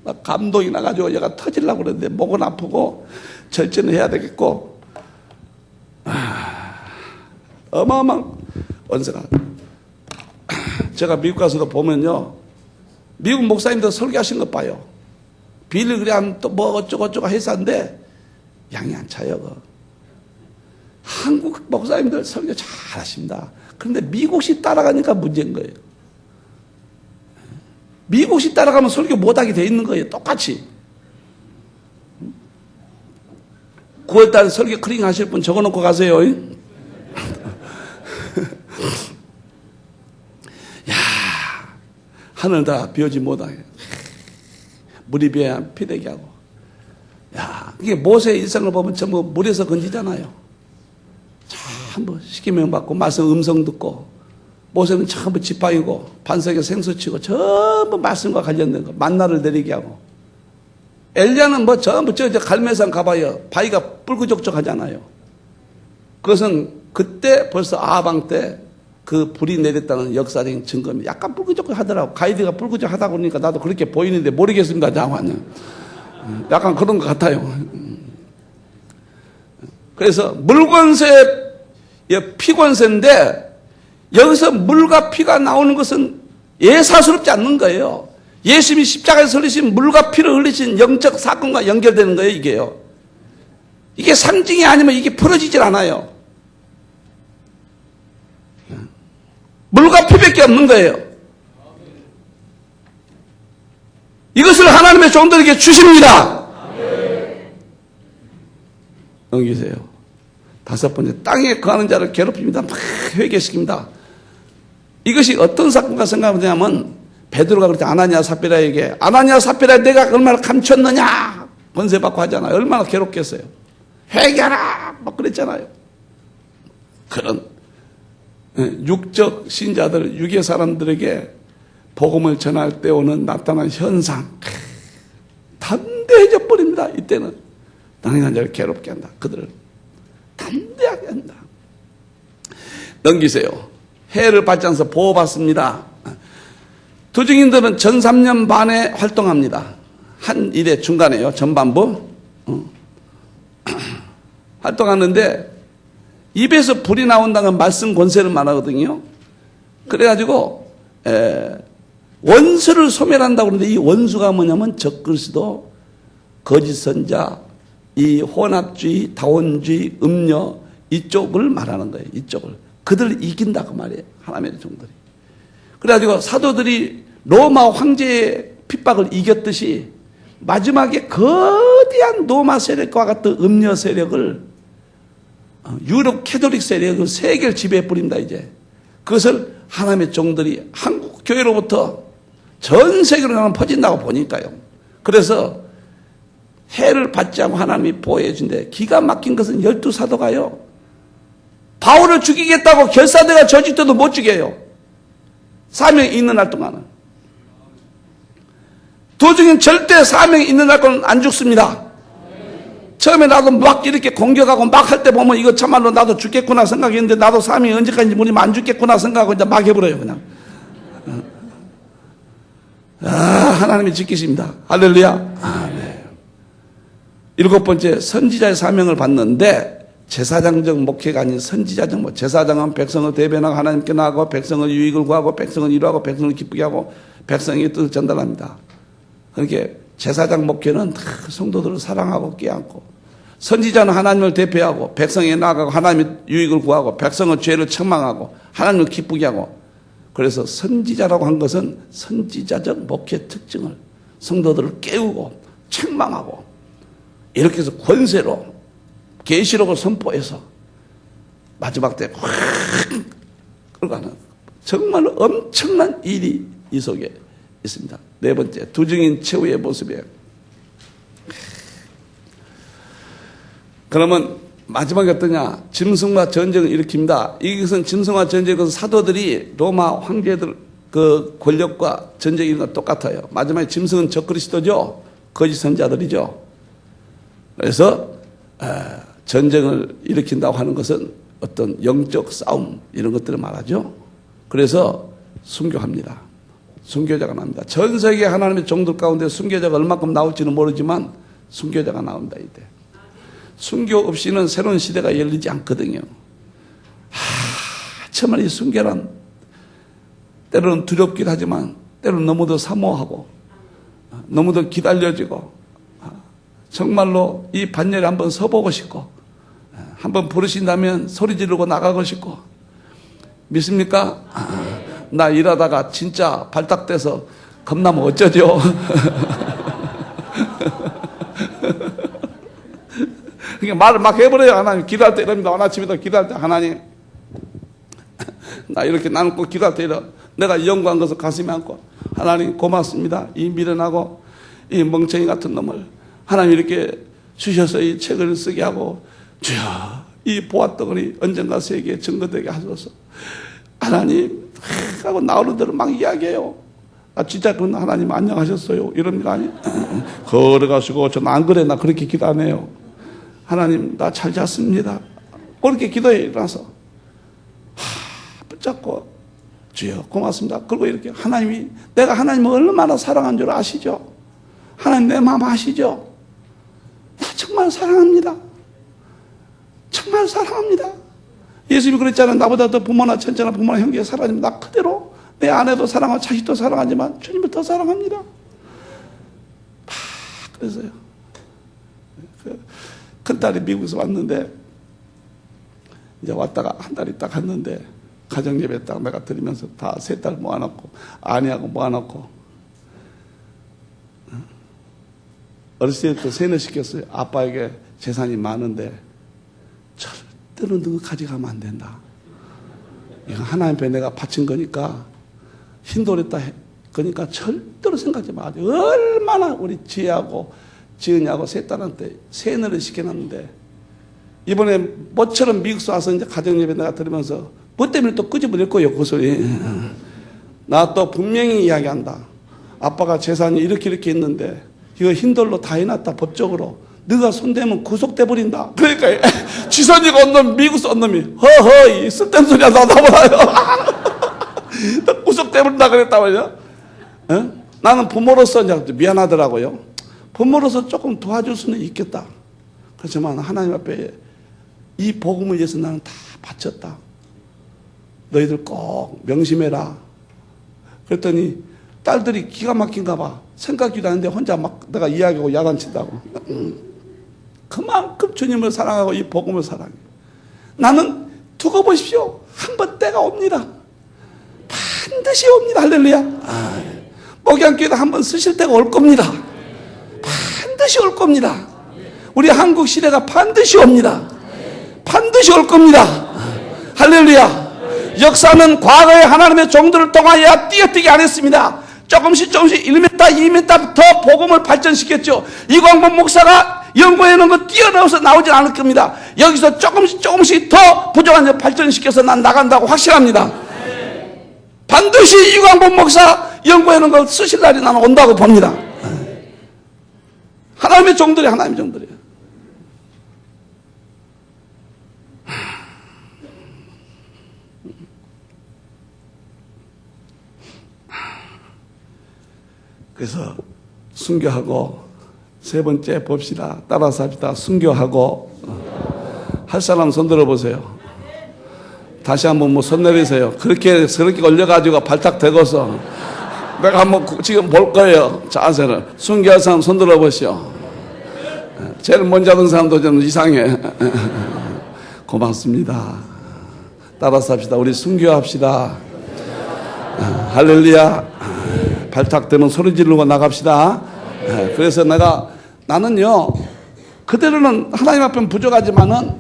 막 감동이 나가지고 얘가 터지려고 그랬는데 목은 아프고 절제는 해야 되겠고 어마어마한 원세가. 제가 미국 가서도 보면요, 미국 목사님들 설교하신 것 봐요. 빌리그램 또 뭐 어쩌고저쩌고 회사인데 양이 안 차요. 한국 목사님들 설교 잘 하십니다. 그런데 미국식 따라가니까 문제인 거예요. 미국식 따라가면 설교 못하게 돼 있는 거예요. 똑같이. 9월달 설교 크링 하실 분 적어놓고 가세요. 야, 하늘 다 비오지 못하게. 물이 비어야 피되게 하고. 야, 이게 모세의 일상을 보면 전부 물에서 건지잖아요. 전부 십계명 받고 말씀 음성 듣고. 모세는 전부 지팡이고 반석에 생수 치고 전부 말씀과 관련된 거 만나를 내리게 하고. 엘리야는 뭐 전부 저 갈매산 가봐요. 바위가 뿔구적적하잖아요. 그것은 그때 벌써 아방 때 그 불이 내렸다는 역사적인 증거입니다. 약간 뿔구적하더라고. 가이드가 뿔구적하다고 그러니까 나도 그렇게 보이는데 모르겠습니다. 장관은. 약간 그런 것 같아요. 그래서 물권세, 피권세인데 여기서 물과 피가 나오는 것은 예사스럽지 않는 거예요. 예수님이 십자가에서 흘리신 물과 피를 흘리신 영적 사건과 연결되는 거예요, 이게요. 이게 상징이 아니면 이게 풀어지질 않아요. 물과 피밖에 없는 거예요. 이것을 하나님의 종들에게 주십니다. 넘기세요. 다섯 번째, 땅에 거하는 자를 괴롭힙니다. 막 회개시킵니다. 이것이 어떤 사건과 생각하냐면 베드로가 그렇게 아나니아 삽비라에게 아나니아 삽비라 내가 얼마나 감췄느냐 권세받고 하잖아요. 얼마나 괴롭겠어요. 회개하라 막 그랬잖아요. 그런 육적 신자들, 육의 사람들에게 복음을 전할 때 오는 나타난 현상 담대해져 버립니다. 이때는 당연한 자를 괴롭게 한다. 그들을 담대하게 한다. 넘기세요. 해를 받지 않아서 보호받습니다. 두 증인들은 전 3년 반에 활동합니다. 한 일의 중간에요. 전반부 활동하는데 입에서 불이 나온다는 말씀 권세를 말하거든요. 그래가지고 원수를 소멸한다고 그러는데 이 원수가 뭐냐면 적그리스도, 거짓 선자, 이 혼합주의, 다원주의, 음녀 이쪽을 말하는 거예요. 이쪽을. 그들을 이긴다고 말이에요. 하나님의 종들이. 그래가지고 사도들이 로마 황제의 핍박을 이겼듯이 마지막에 거대한 로마 세력과 같은 음녀 세력을 유럽 캐톨릭 세력을 세계를 지배해 버립니다. 이제 그것을 하나님의 종들이 한국 교회로부터 전 세계로 퍼진다고 보니까요. 그래서 해를 받지 않고 하나님이 보호해 준대. 기가 막힌 것은 12사도가요. 바울을 죽이겠다고 결사대가 저짓돼도 못 죽여요. 사명이 있는 날 동안은. 도중엔 절대 사명이 있는 날 동안은 안 죽습니다. 처음에 나도 막 이렇게 공격하고 막 할 때 보면 이거 참말로 나도 죽겠구나 생각했는데 나도 사명이 언제까지 모르면 안 죽겠구나 생각하고 이제 막 해버려요, 그냥. 하나님이 지키십니다. 할렐루야. 아멘. 일곱 번째, 선지자의 사명을 받는데 제사장적 목회가 아닌 선지자적 목회. 제사장은 백성을 대변하고 하나님께 나아가고 백성을 유익을 구하고 백성을 이루하고 백성을 기쁘게 하고 백성의 뜻을 전달합니다. 그렇게 제사장 목회는 다 성도들을 사랑하고 끼안고, 선지자는 하나님을 대표하고 백성에 나아가고 하나님의 유익을 구하고 백성의 죄를 책망하고 하나님을 기쁘게 하고. 그래서 선지자라고 한 것은 선지자적 목회 특징을 성도들을 깨우고 책망하고 이렇게 해서 권세로 계시록을 선포해서 마지막 때 확 끌고 가는 정말 엄청난 일이 이 속에 있습니다. 네 번째, 두 증인 최후의 모습이에요. 그러면 마지막에 어떠냐? 짐승과 전쟁을 일으킵니다. 이것은 짐승과 전쟁은 사도들이 로마 황제들 그 권력과 전쟁이 이런 건 똑같아요. 마지막에 짐승은 적그리스도죠. 거짓 선자들이죠. 그래서 전쟁을 일으킨다고 하는 것은 어떤 영적 싸움 이런 것들을 말하죠. 그래서 순교합니다. 순교자가 나옵니다. 전 세계 하나님의 종들 가운데 순교자가 얼마큼 나올지는 모르지만 순교자가 나온다 이때. 순교 없이는 새로운 시대가 열리지 않거든요. 정말 이 순교란 때로는 두렵기도 하지만 때로는 너무도 사모하고 너무도 기다려지고 정말로 이 반열에 한번 서보고 싶고 한번 부르신다면 소리 지르고 나가고 싶고. 믿습니까? 나 일하다가 진짜 발탁돼서 겁나면 어쩌죠? 그러니까 말을 막 해버려요. 하나님 기도할 때 이럽니다. 오늘 아침에도 기도할 때 하나님 나 이렇게 나는 꼭 기도할 때 이러 내가 연구한 것을 가슴에 안고 하나님 고맙습니다. 이 미련하고 이 멍청이 같은 놈을 하나님 이렇게 주셔서 이 책을 쓰게 하고 주여 이 보았더니 언젠가 세계에 증거되게 하소서. 하나님 하고 나오는 대로 막 이야기해요. 아 진짜 그 하나님 안녕하셨어요 이런 일 아니? 걸어가시고 전 안 그래 나 그렇게 기도 안 해요. 하나님 나 잘 잤습니다. 그렇게 기도해 일어나서 붙잡고 주여 고맙습니다. 그리고 이렇게 하나님이 내가 하나님을 얼마나 사랑한 줄 아시죠? 하나님 내 마음 아시죠? 나 정말 사랑합니다. 정말 사랑합니다. 예수님이 그랬잖아요. 나보다 더 부모나 천자나 부모나 형제가 사랑하면 나 그대로 내 아내도 사랑하고 자식도 사랑하지만 주님을 더 사랑합니다. 그래서요. 큰딸이 미국에서 왔는데 이제 왔다가 한 달 있다 갔는데 가정예배 딱 내가 드리면서 다 세 딸 모아놓고 아내하고 모아놓고 어렸을 때부터 세뇌 시켰어요. 아빠에게 재산이 많은데 절대로 누구 가져가면 안 된다. 이거 하나님 앞에 내가 바친 거니까 흰돌했다 그러니까 절대로 생각하지 마. 얼마나 우리 지혜하고 지은이하고 세 딸한테 세뇌를 시켜놨는데 이번에 뭐처럼 미국에서 와서 이제 가정예배 내가 들으면서 뭐 때문에 또 끄집어낼 거예요, 그 소리. 나 또 분명히 이야기한다. 아빠가 재산이 이렇게 있는데 이거 흰돌로 다 해놨다, 법적으로. 너가 손대면 구속돼 버린다. 그러니까 지선이가 온 놈, 미국에서 온 놈이 허허 이 쓸데없는 소리야 나나보라요. 구속돼 버린다 그랬단 말이야. 어? 나는 부모로서 이제 미안하더라고요. 부모로서 조금 도와줄 수는 있겠다. 그렇지만 하나님 앞에 이 복음을 위해서 나는 다 바쳤다. 너희들 꼭 명심해라. 그랬더니 딸들이 기가 막힌가 봐. 생각지도 않는데 혼자 막 내가 이야기하고 야단친다고. 그만큼 주님을 사랑하고 이 복음을 사랑해. 나는 두고 보십시오. 한번 때가 옵니다. 반드시 옵니다. 할렐루야. 목양교회도 한번 쓰실 때가 올 겁니다. 반드시 올 겁니다. 우리 한국 시대가 반드시 옵니다. 반드시 올 겁니다. 할렐루야. 역사는 과거에 하나님의 종들을 통하여 뛰어뛰기 안 했습니다. 조금씩 1m, 2m 더 복음을 발전시켰죠. 이광범 목사가 연구해 놓은 거 뛰어넘어서 나오진 않을 겁니다. 여기서 조금씩 더 부족한 데 발전시켜서 난 나간다고 확신합니다. 반드시 이광범 목사 연구해 놓은 걸 쓰실 날이 나는 온다고 봅니다. 하나님의 종들이에요. 그래서 순교하고 세 번째 봅시다. 따라서 합시다. 순교하고 할 사람 손 들어보세요. 다시 한번 손 내리세요. 그렇게 걸려가지고 발탁되고서 내가 한번 지금 볼 거예요. 자세를. 순교할 사람 손 들어보시오. 제일 먼저 하던 사람도 좀 이상해. 고맙습니다. 따라서 합시다. 우리 순교합시다. 할렐루야. 발탁되면 소리 지르고 나갑시다. 그래서 나는요, 그대로는 하나님 앞에는 부족하지만은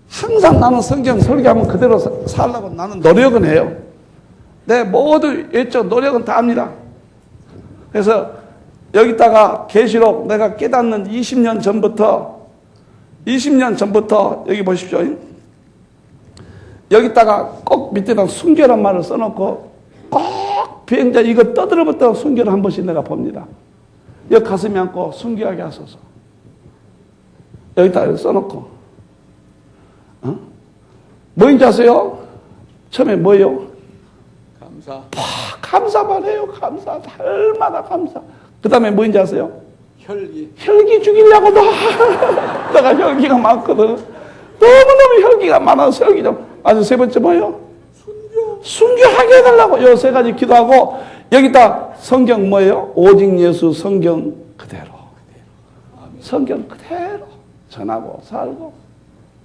항상 나는 성경 설교하면 그대로 살려고 나는 노력은 해요. 내 모두 외적 노력은 다 합니다. 그래서 여기다가 계시록 내가 깨닫는 20년 전부터 여기 보십시오. 여기다가 꼭 밑에다 순교란 말을 써놓고 꼭 비행자 이거 떠들어봤다가 순교를 한 번씩 내가 봅니다. 여기 가슴에 안고 순교하게 하소서. 여기다 써놓고 뭐인지 아세요? 처음에 뭐예요? 감사. 감사만 해요. 감사. 얼마나 감사. 그 다음에 뭐인지 아세요? 혈기 죽이려고 내가 혈기가 많거든. 너무너무 혈기가 많아서 혈기 좀. 아주 세 번째 뭐예요? 순교하게 해달라고 요 세 가지 기도하고 여기다 성경 뭐예요? 오직 예수 성경 그대로. 성경 그대로 전하고 살고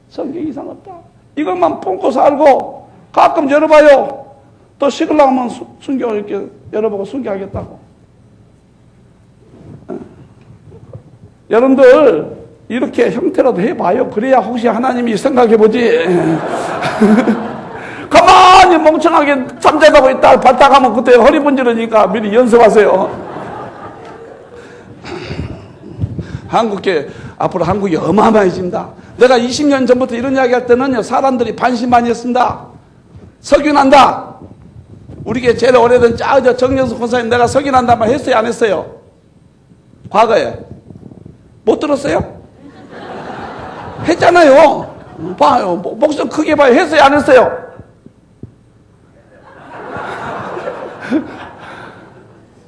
성경 이상 없다. 이것만 품고 살고 가끔 열어봐요. 또 식으려고 하면 순교 이렇게 열어보고 순교하겠다고. 여러분들 이렇게 형태라도 해봐요. 그래야 혹시 하나님이 생각해보지. 가만히 멍청하게 잠자고 있다 발탁하면 그때 허리 분지르니까 미리 연습하세요. 앞으로 한국이 어마어마해진다. 내가 20년 전부터 이런 이야기 할 때는요, 사람들이 반신반의했습니다. 석유난다. 우리 게 제일 오래된 정영수 권사님 내가 석유난다 말 했어요, 안 했어요? 과거에. 못 들었어요? 했잖아요. 봐요. 목소리 크게 봐요. 했어요, 안 했어요?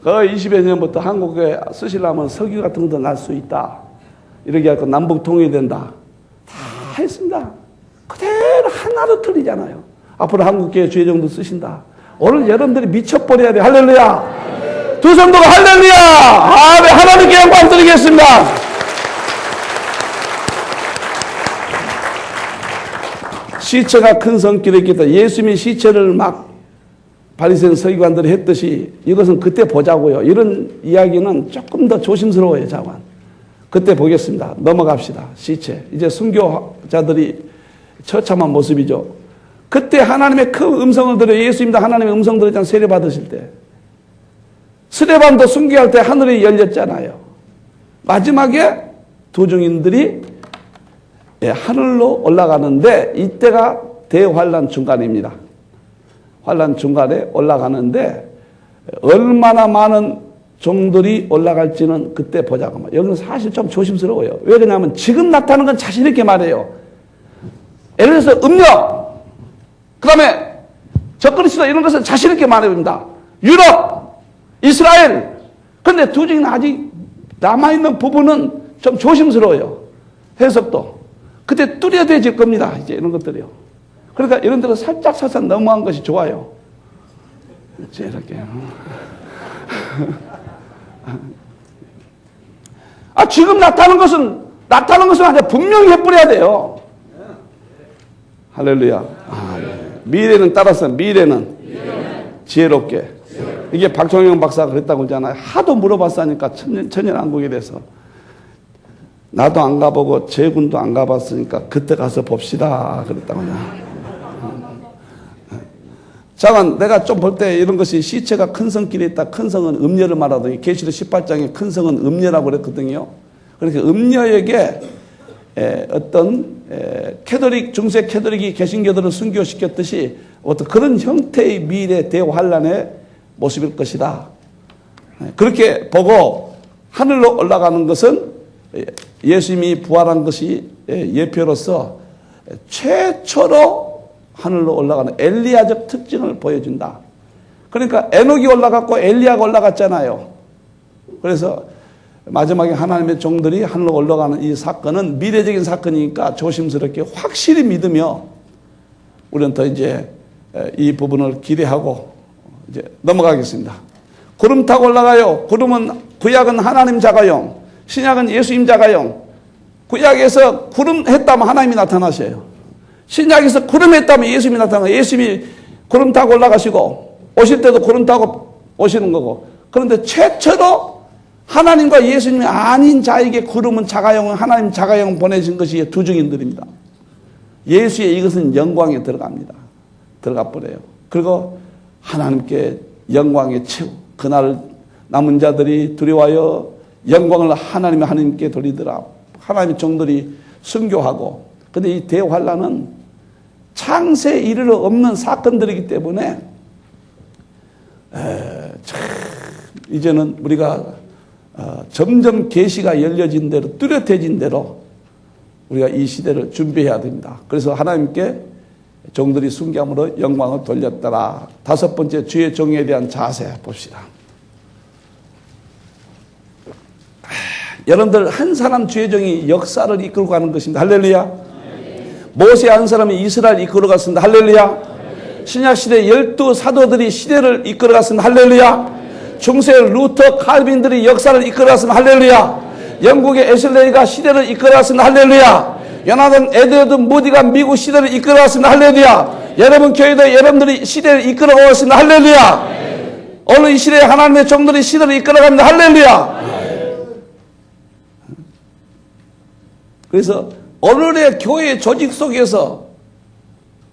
그 20여 년부터 한국에 쓰시려면 석유 같은 것도 날 수 있다. 이렇게 하고 남북 통일된다. 다 했습니다. 그대로 하나도 틀리잖아요. 앞으로 한국교회 주의정도 쓰신다. 오늘 여러분들이 미쳐버려야 돼요. 할렐루야. 두 손도가 할렐루야. 아멘. 하나님께 영광 드리겠습니다. 시체가 큰 성길에 있겠다. 예수님이 시체를 막 바리새인 서기관들이 했듯이 이것은 그때 보자고요. 이런 이야기는 조금 더 조심스러워요. 자관. 그때 보겠습니다. 넘어갑시다. 시체. 이제 순교자들이 처참한 모습이죠. 그때 하나님의 큰 음성을 들어 예수님도 하나님의 음성 들었잖아요. 세례 받으실 때. 스데반도 순교할 때 하늘이 열렸잖아요. 마지막에 두 증인들이 하늘로 올라가는데 이때가 대환란 중간입니다. 환란 중간에 올라가는데 얼마나 많은 종들이 올라갈지는 그때 보자고. 여기는 사실 좀 조심스러워요. 왜 그러냐면 지금 나타나는 건 자신 있게 말해요. 예를 들어서 음력, 그 다음에 적그리스도 이런 것은 자신 있게 말해봅니다. 유럽, 이스라엘. 근데 두 중에는 아직 남아있는 부분은 좀 조심스러워요. 해석도. 그때 뚜렷해질 겁니다. 이제 이런 것들이요. 그러니까 이런 데로 살짝 넘어간 것이 좋아요. 이렇게. 지금 나타나는 것은 아주 분명히 해버려야 돼요. 할렐루야. 미래는 따라서 미래는 지혜롭게. 이게 박종영 박사가 그랬다고 하잖아요. 하도 물어봤으니까 천년왕국에 대해서. 나도 안 가보고 제군도 안 가봤으니까 그때 가서 봅시다. 그랬다고 하잖아요. 잠깐 내가 좀 볼 때 이런 것이 시체가 큰 성길에 있다. 큰 성은 음녀를 말하더니 계시록 18장에 큰 성은 음녀라고 그랬거든요. 그렇게 음녀에게 어떤 캐톨릭 중세 캐톨릭이 개신교들을 순교시켰듯이 어떤 그런 형태의 미래 대환란의 모습일 것이다. 그렇게 보고 하늘로 올라가는 것은 예수님이 부활한 것이 예표로서 최초로 하늘로 올라가는 엘리야적 특징을 보여준다. 그러니까 에녹이 올라갔고 엘리야가 올라갔잖아요. 그래서 마지막에 하나님의 종들이 하늘로 올라가는 이 사건은 미래적인 사건이니까 조심스럽게 확실히 믿으며 우리는 더 이제 이 부분을 기대하고 이제 넘어가겠습니다. 구름 타고 올라가요. 구름은 구약은 하나님 자가용, 신약은 예수님 자가용. 구약에서 구름 했다면 하나님이 나타나셔요. 신약에서 구름 했다면 예수님이 나타나요. 예수님이 구름 타고 올라가시고 오실 때도 구름 타고 오시는 거고. 그런데 최초로 하나님과 예수님이 아닌 자에게 구름은 자가용은 하나님 자가용 보내신 것이 두 증인들입니다. 예수의 이것은 영광에 들어갑니다. 들어가 버려요. 그리고 하나님께 영광의 최후. 그날 남은 자들이 두려워하여 영광을 하나님께 돌리더라. 하나님의 종들이 순교하고. 근데 이 대환란은 창세에 이르러 없는 사건들이기 때문에 이제는 우리가 점점 계시가 열려진 대로 뚜렷해진 대로 우리가 이 시대를 준비해야 됩니다. 그래서 하나님께 종들이 순교함으로 영광을 돌렸더라. 다섯 번째 주의 종에 대한 자세 봅시다. 여러분들 한 사람 주의 종이 역사를 이끌고 가는 것입니다. 할렐루야. 모세 한 사람이 이스라엘 이끌어갔습니다. 할렐루야. 신약시대 12 사도들이 시대를 이끌어갔습니다. 할렐루야. 중세 루터 칼빈들이 역사를 이끌어갔습니다. 할렐루야. 영국의 애슐레이가 시대를 이끌어갔습니다. 할렐루야. 요나단 에드워드 무디가 미국 시대를 이끌어갔습니다. 할렐루야. 여러분 교회도 여러분들이 시대를 이끌어갔습니다. 할렐루야. 오늘 이 시대에 하나님의 종들이 시대를 이끌어갑니다. 할렐루야. 그래서 오늘의 교회 조직 속에서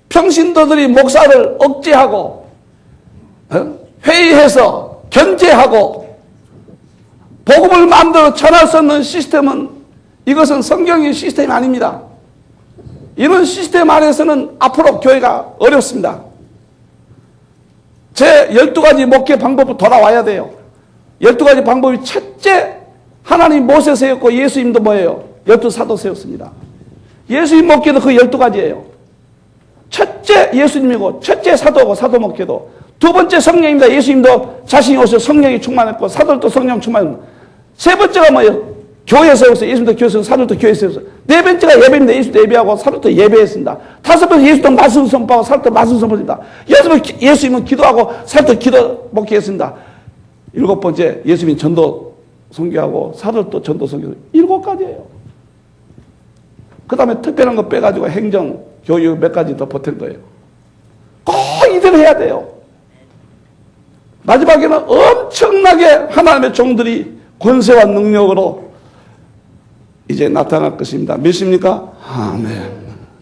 평신도들이 목사를 억제하고 회의해서 견제하고 복음을 만들어 전할 수 없는 시스템은 이것은 성경의 시스템이 아닙니다. 이런 시스템 안에서는 앞으로 교회가 어렵습니다. 제 12가지 목회 방법으로 돌아와야 돼요. 12가지 방법이 첫째, 하나님 모세 세웠고 예수님도 뭐예요? 12사도 세웠습니다. 예수님 목회도 그 12가지예요. 첫째 예수님이고 첫째 사도고 사도 목회도. 두 번째 성령입니다. 예수님도 자신이 오셔서 성령이 충만했고 사도들도 성령 충만했고. 세 번째가 뭐예요? 교회 세워서 예수님도 교회 세워서 사도도 교회 세워서 네 번째가 예배입니다. 예수도 예배하고 사도도 예배했습니다. 다섯 번째 예수도 말씀 선포하고 사도도 말씀 선포했습니다. 여섯 번째 예수님은 기도하고 사도도 기도 목회했습니다. 일곱 번째 예수님이 전도 선교하고 사도도 전도 선교. 일곱 가지예요. 그 다음에 특별한 거 빼가지고 행정, 교육 몇 가지 더 보탠 거예요. 꼭 이대로 해야 돼요. 마지막에는 엄청나게 하나님의 종들이 권세와 능력으로 이제 나타날 것입니다. 믿습니까? 아멘.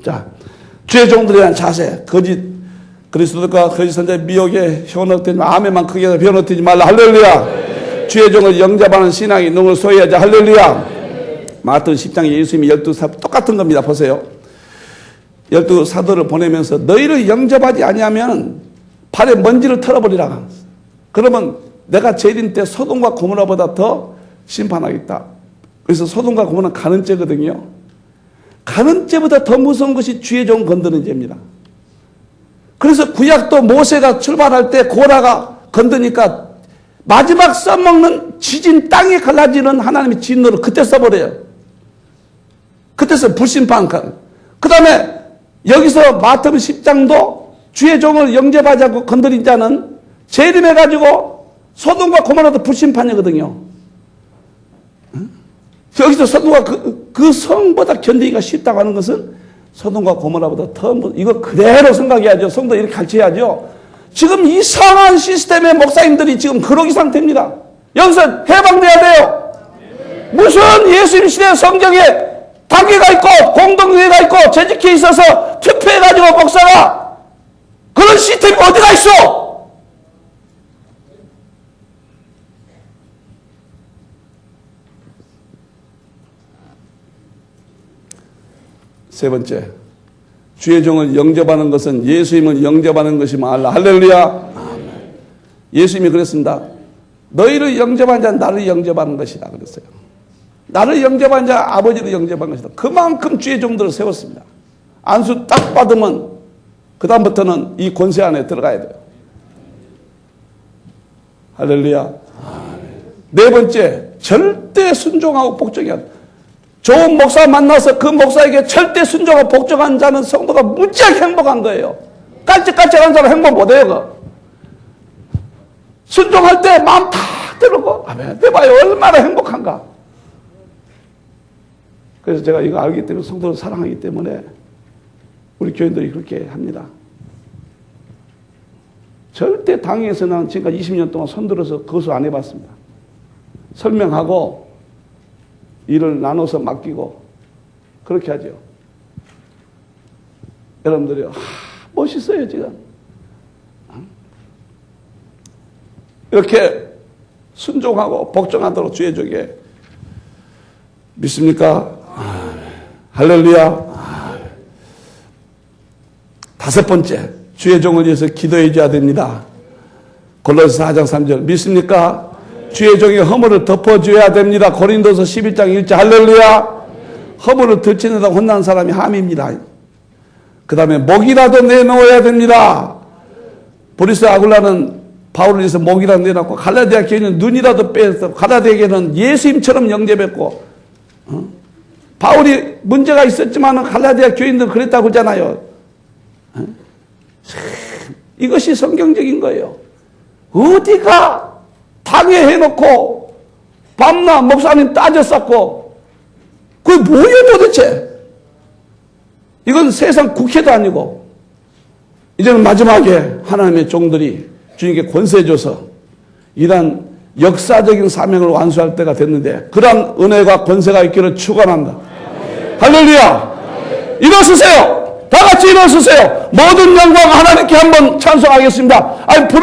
자, 주의 종들에 대한 자세, 거짓 그리스도들과 거짓 선자의 미혹에 현혹되지 마. 아멘만 크게 해서 현혹되지 말라. 할렐루야. 네. 주의 종을 영접하는 신앙이 능을 소유하자. 할렐루야. 네. 마태복음 10장에 예수님이 12사 똑같은 겁니다. 보세요. 12사도를 보내면서 너희를 영접하지 아니하면 발에 먼지를 털어버리라. 그러면 내가 재림 때 소돔과 고모라보다 더 심판하겠다. 그래서 소돔과 고모라는 가는 죄거든요. 가는 죄보다 더 무서운 것이 주의 종 건드는 죄입니다. 그래서 구약도 모세가 출발할 때 고라가 건드니까 마지막 써먹는 지진 땅에 갈라지는 하나님의 진노를 그때 써버려요. 그때 써 불심판. 그 다음에 여기서 마태복음 10장도 주의 종을 영접하지 않고 건드린 자는 재림해가지고 소돔과 고모라도 불심판이거든요. 여기서 소돔과 그 성보다 견디기가 쉽다고 하는 것은 소돔과 고모라보다 더 이거 그대로 생각해야죠. 성도 이렇게 가르쳐야죠. 지금 이상한 시스템의 목사님들이 지금 그러기 상태입니다. 여기서 해방돼야 돼요. 무슨 예수님 시대 성경에 단계가 있고 공동회가 있고 재직해 있어서 투표해가지고 목사가 그런 시스템이 어디가 있어? 세 번째, 주의 종을 영접하는 것은 예수님을 영접하는 것이 말라. 할렐루야. 예수님이 그랬습니다. 너희를 영접한 자는 나를 영접하는 것이다 그랬어요. 나를 영접한 자 아버지를 영접한 것이다. 그만큼 주의 종들을 세웠습니다. 안수 딱 받으면 그 다음부터는 이 권세 안에 들어가야 돼요. 할렐루야. 네 번째, 절대 순종하고 복종해야 돼요. 좋은 목사 만나서 그 목사에게 절대 순종하고 복종한 자는 성도가 무지하게 행복한 거예요. 깔짝깔짝한 사람 행복 못해요. 순종할 때 마음 다 들고 아멘. 내봐요 얼마나 행복한가. 그래서 제가 이거 알기 때문에 성도를 사랑하기 때문에 우리 교인들이 그렇게 합니다. 절대 당에서는 지금까지 20년 동안 손들어서 거수 안 해봤습니다. 설명하고 일을 나눠서 맡기고 그렇게 하죠. 여러분들이요. 멋있어요 지금. 이렇게 순종하고 복종하도록 주의 종에 믿습니까? 할렐루야. 다섯 번째, 주의 종을 위해서 기도해 줘야 됩니다. 골로새 4장 3절 믿습니까? 주의 종의 허물을 덮어줘야 됩니다. 고린도서 11장 1절 할렐루야. 허물을 덮치는다고 혼난 사람이 함입니다. 그 다음에 목이라도 내놓아야 됩니다. 브리스 아굴라는 바울을 위해서 목이라도 내놓고 갈라디아 교회는 눈이라도 빼서 갈라디아에게는 예수님처럼 영접했고 바울이 문제가 있었지만 갈라디아 교인들은 그랬다고 그러잖아요. 이것이 성경적인 거예요. 어디가 당회해놓고 밤낮 목사님 따졌었고 그게 뭐예요 도대체? 이건 세상 국회도 아니고 이제는 마지막에 하나님의 종들이 주님께 권세 줘서 이러한 역사적인 사명을 완수할 때가 됐는데 그러한 은혜가 권세가 있기를 축원합니다. 할렐루야. 일어서세요. 다 같이 일어서세요. 모든 영광 하나님께 한번 찬송하겠습니다. 아니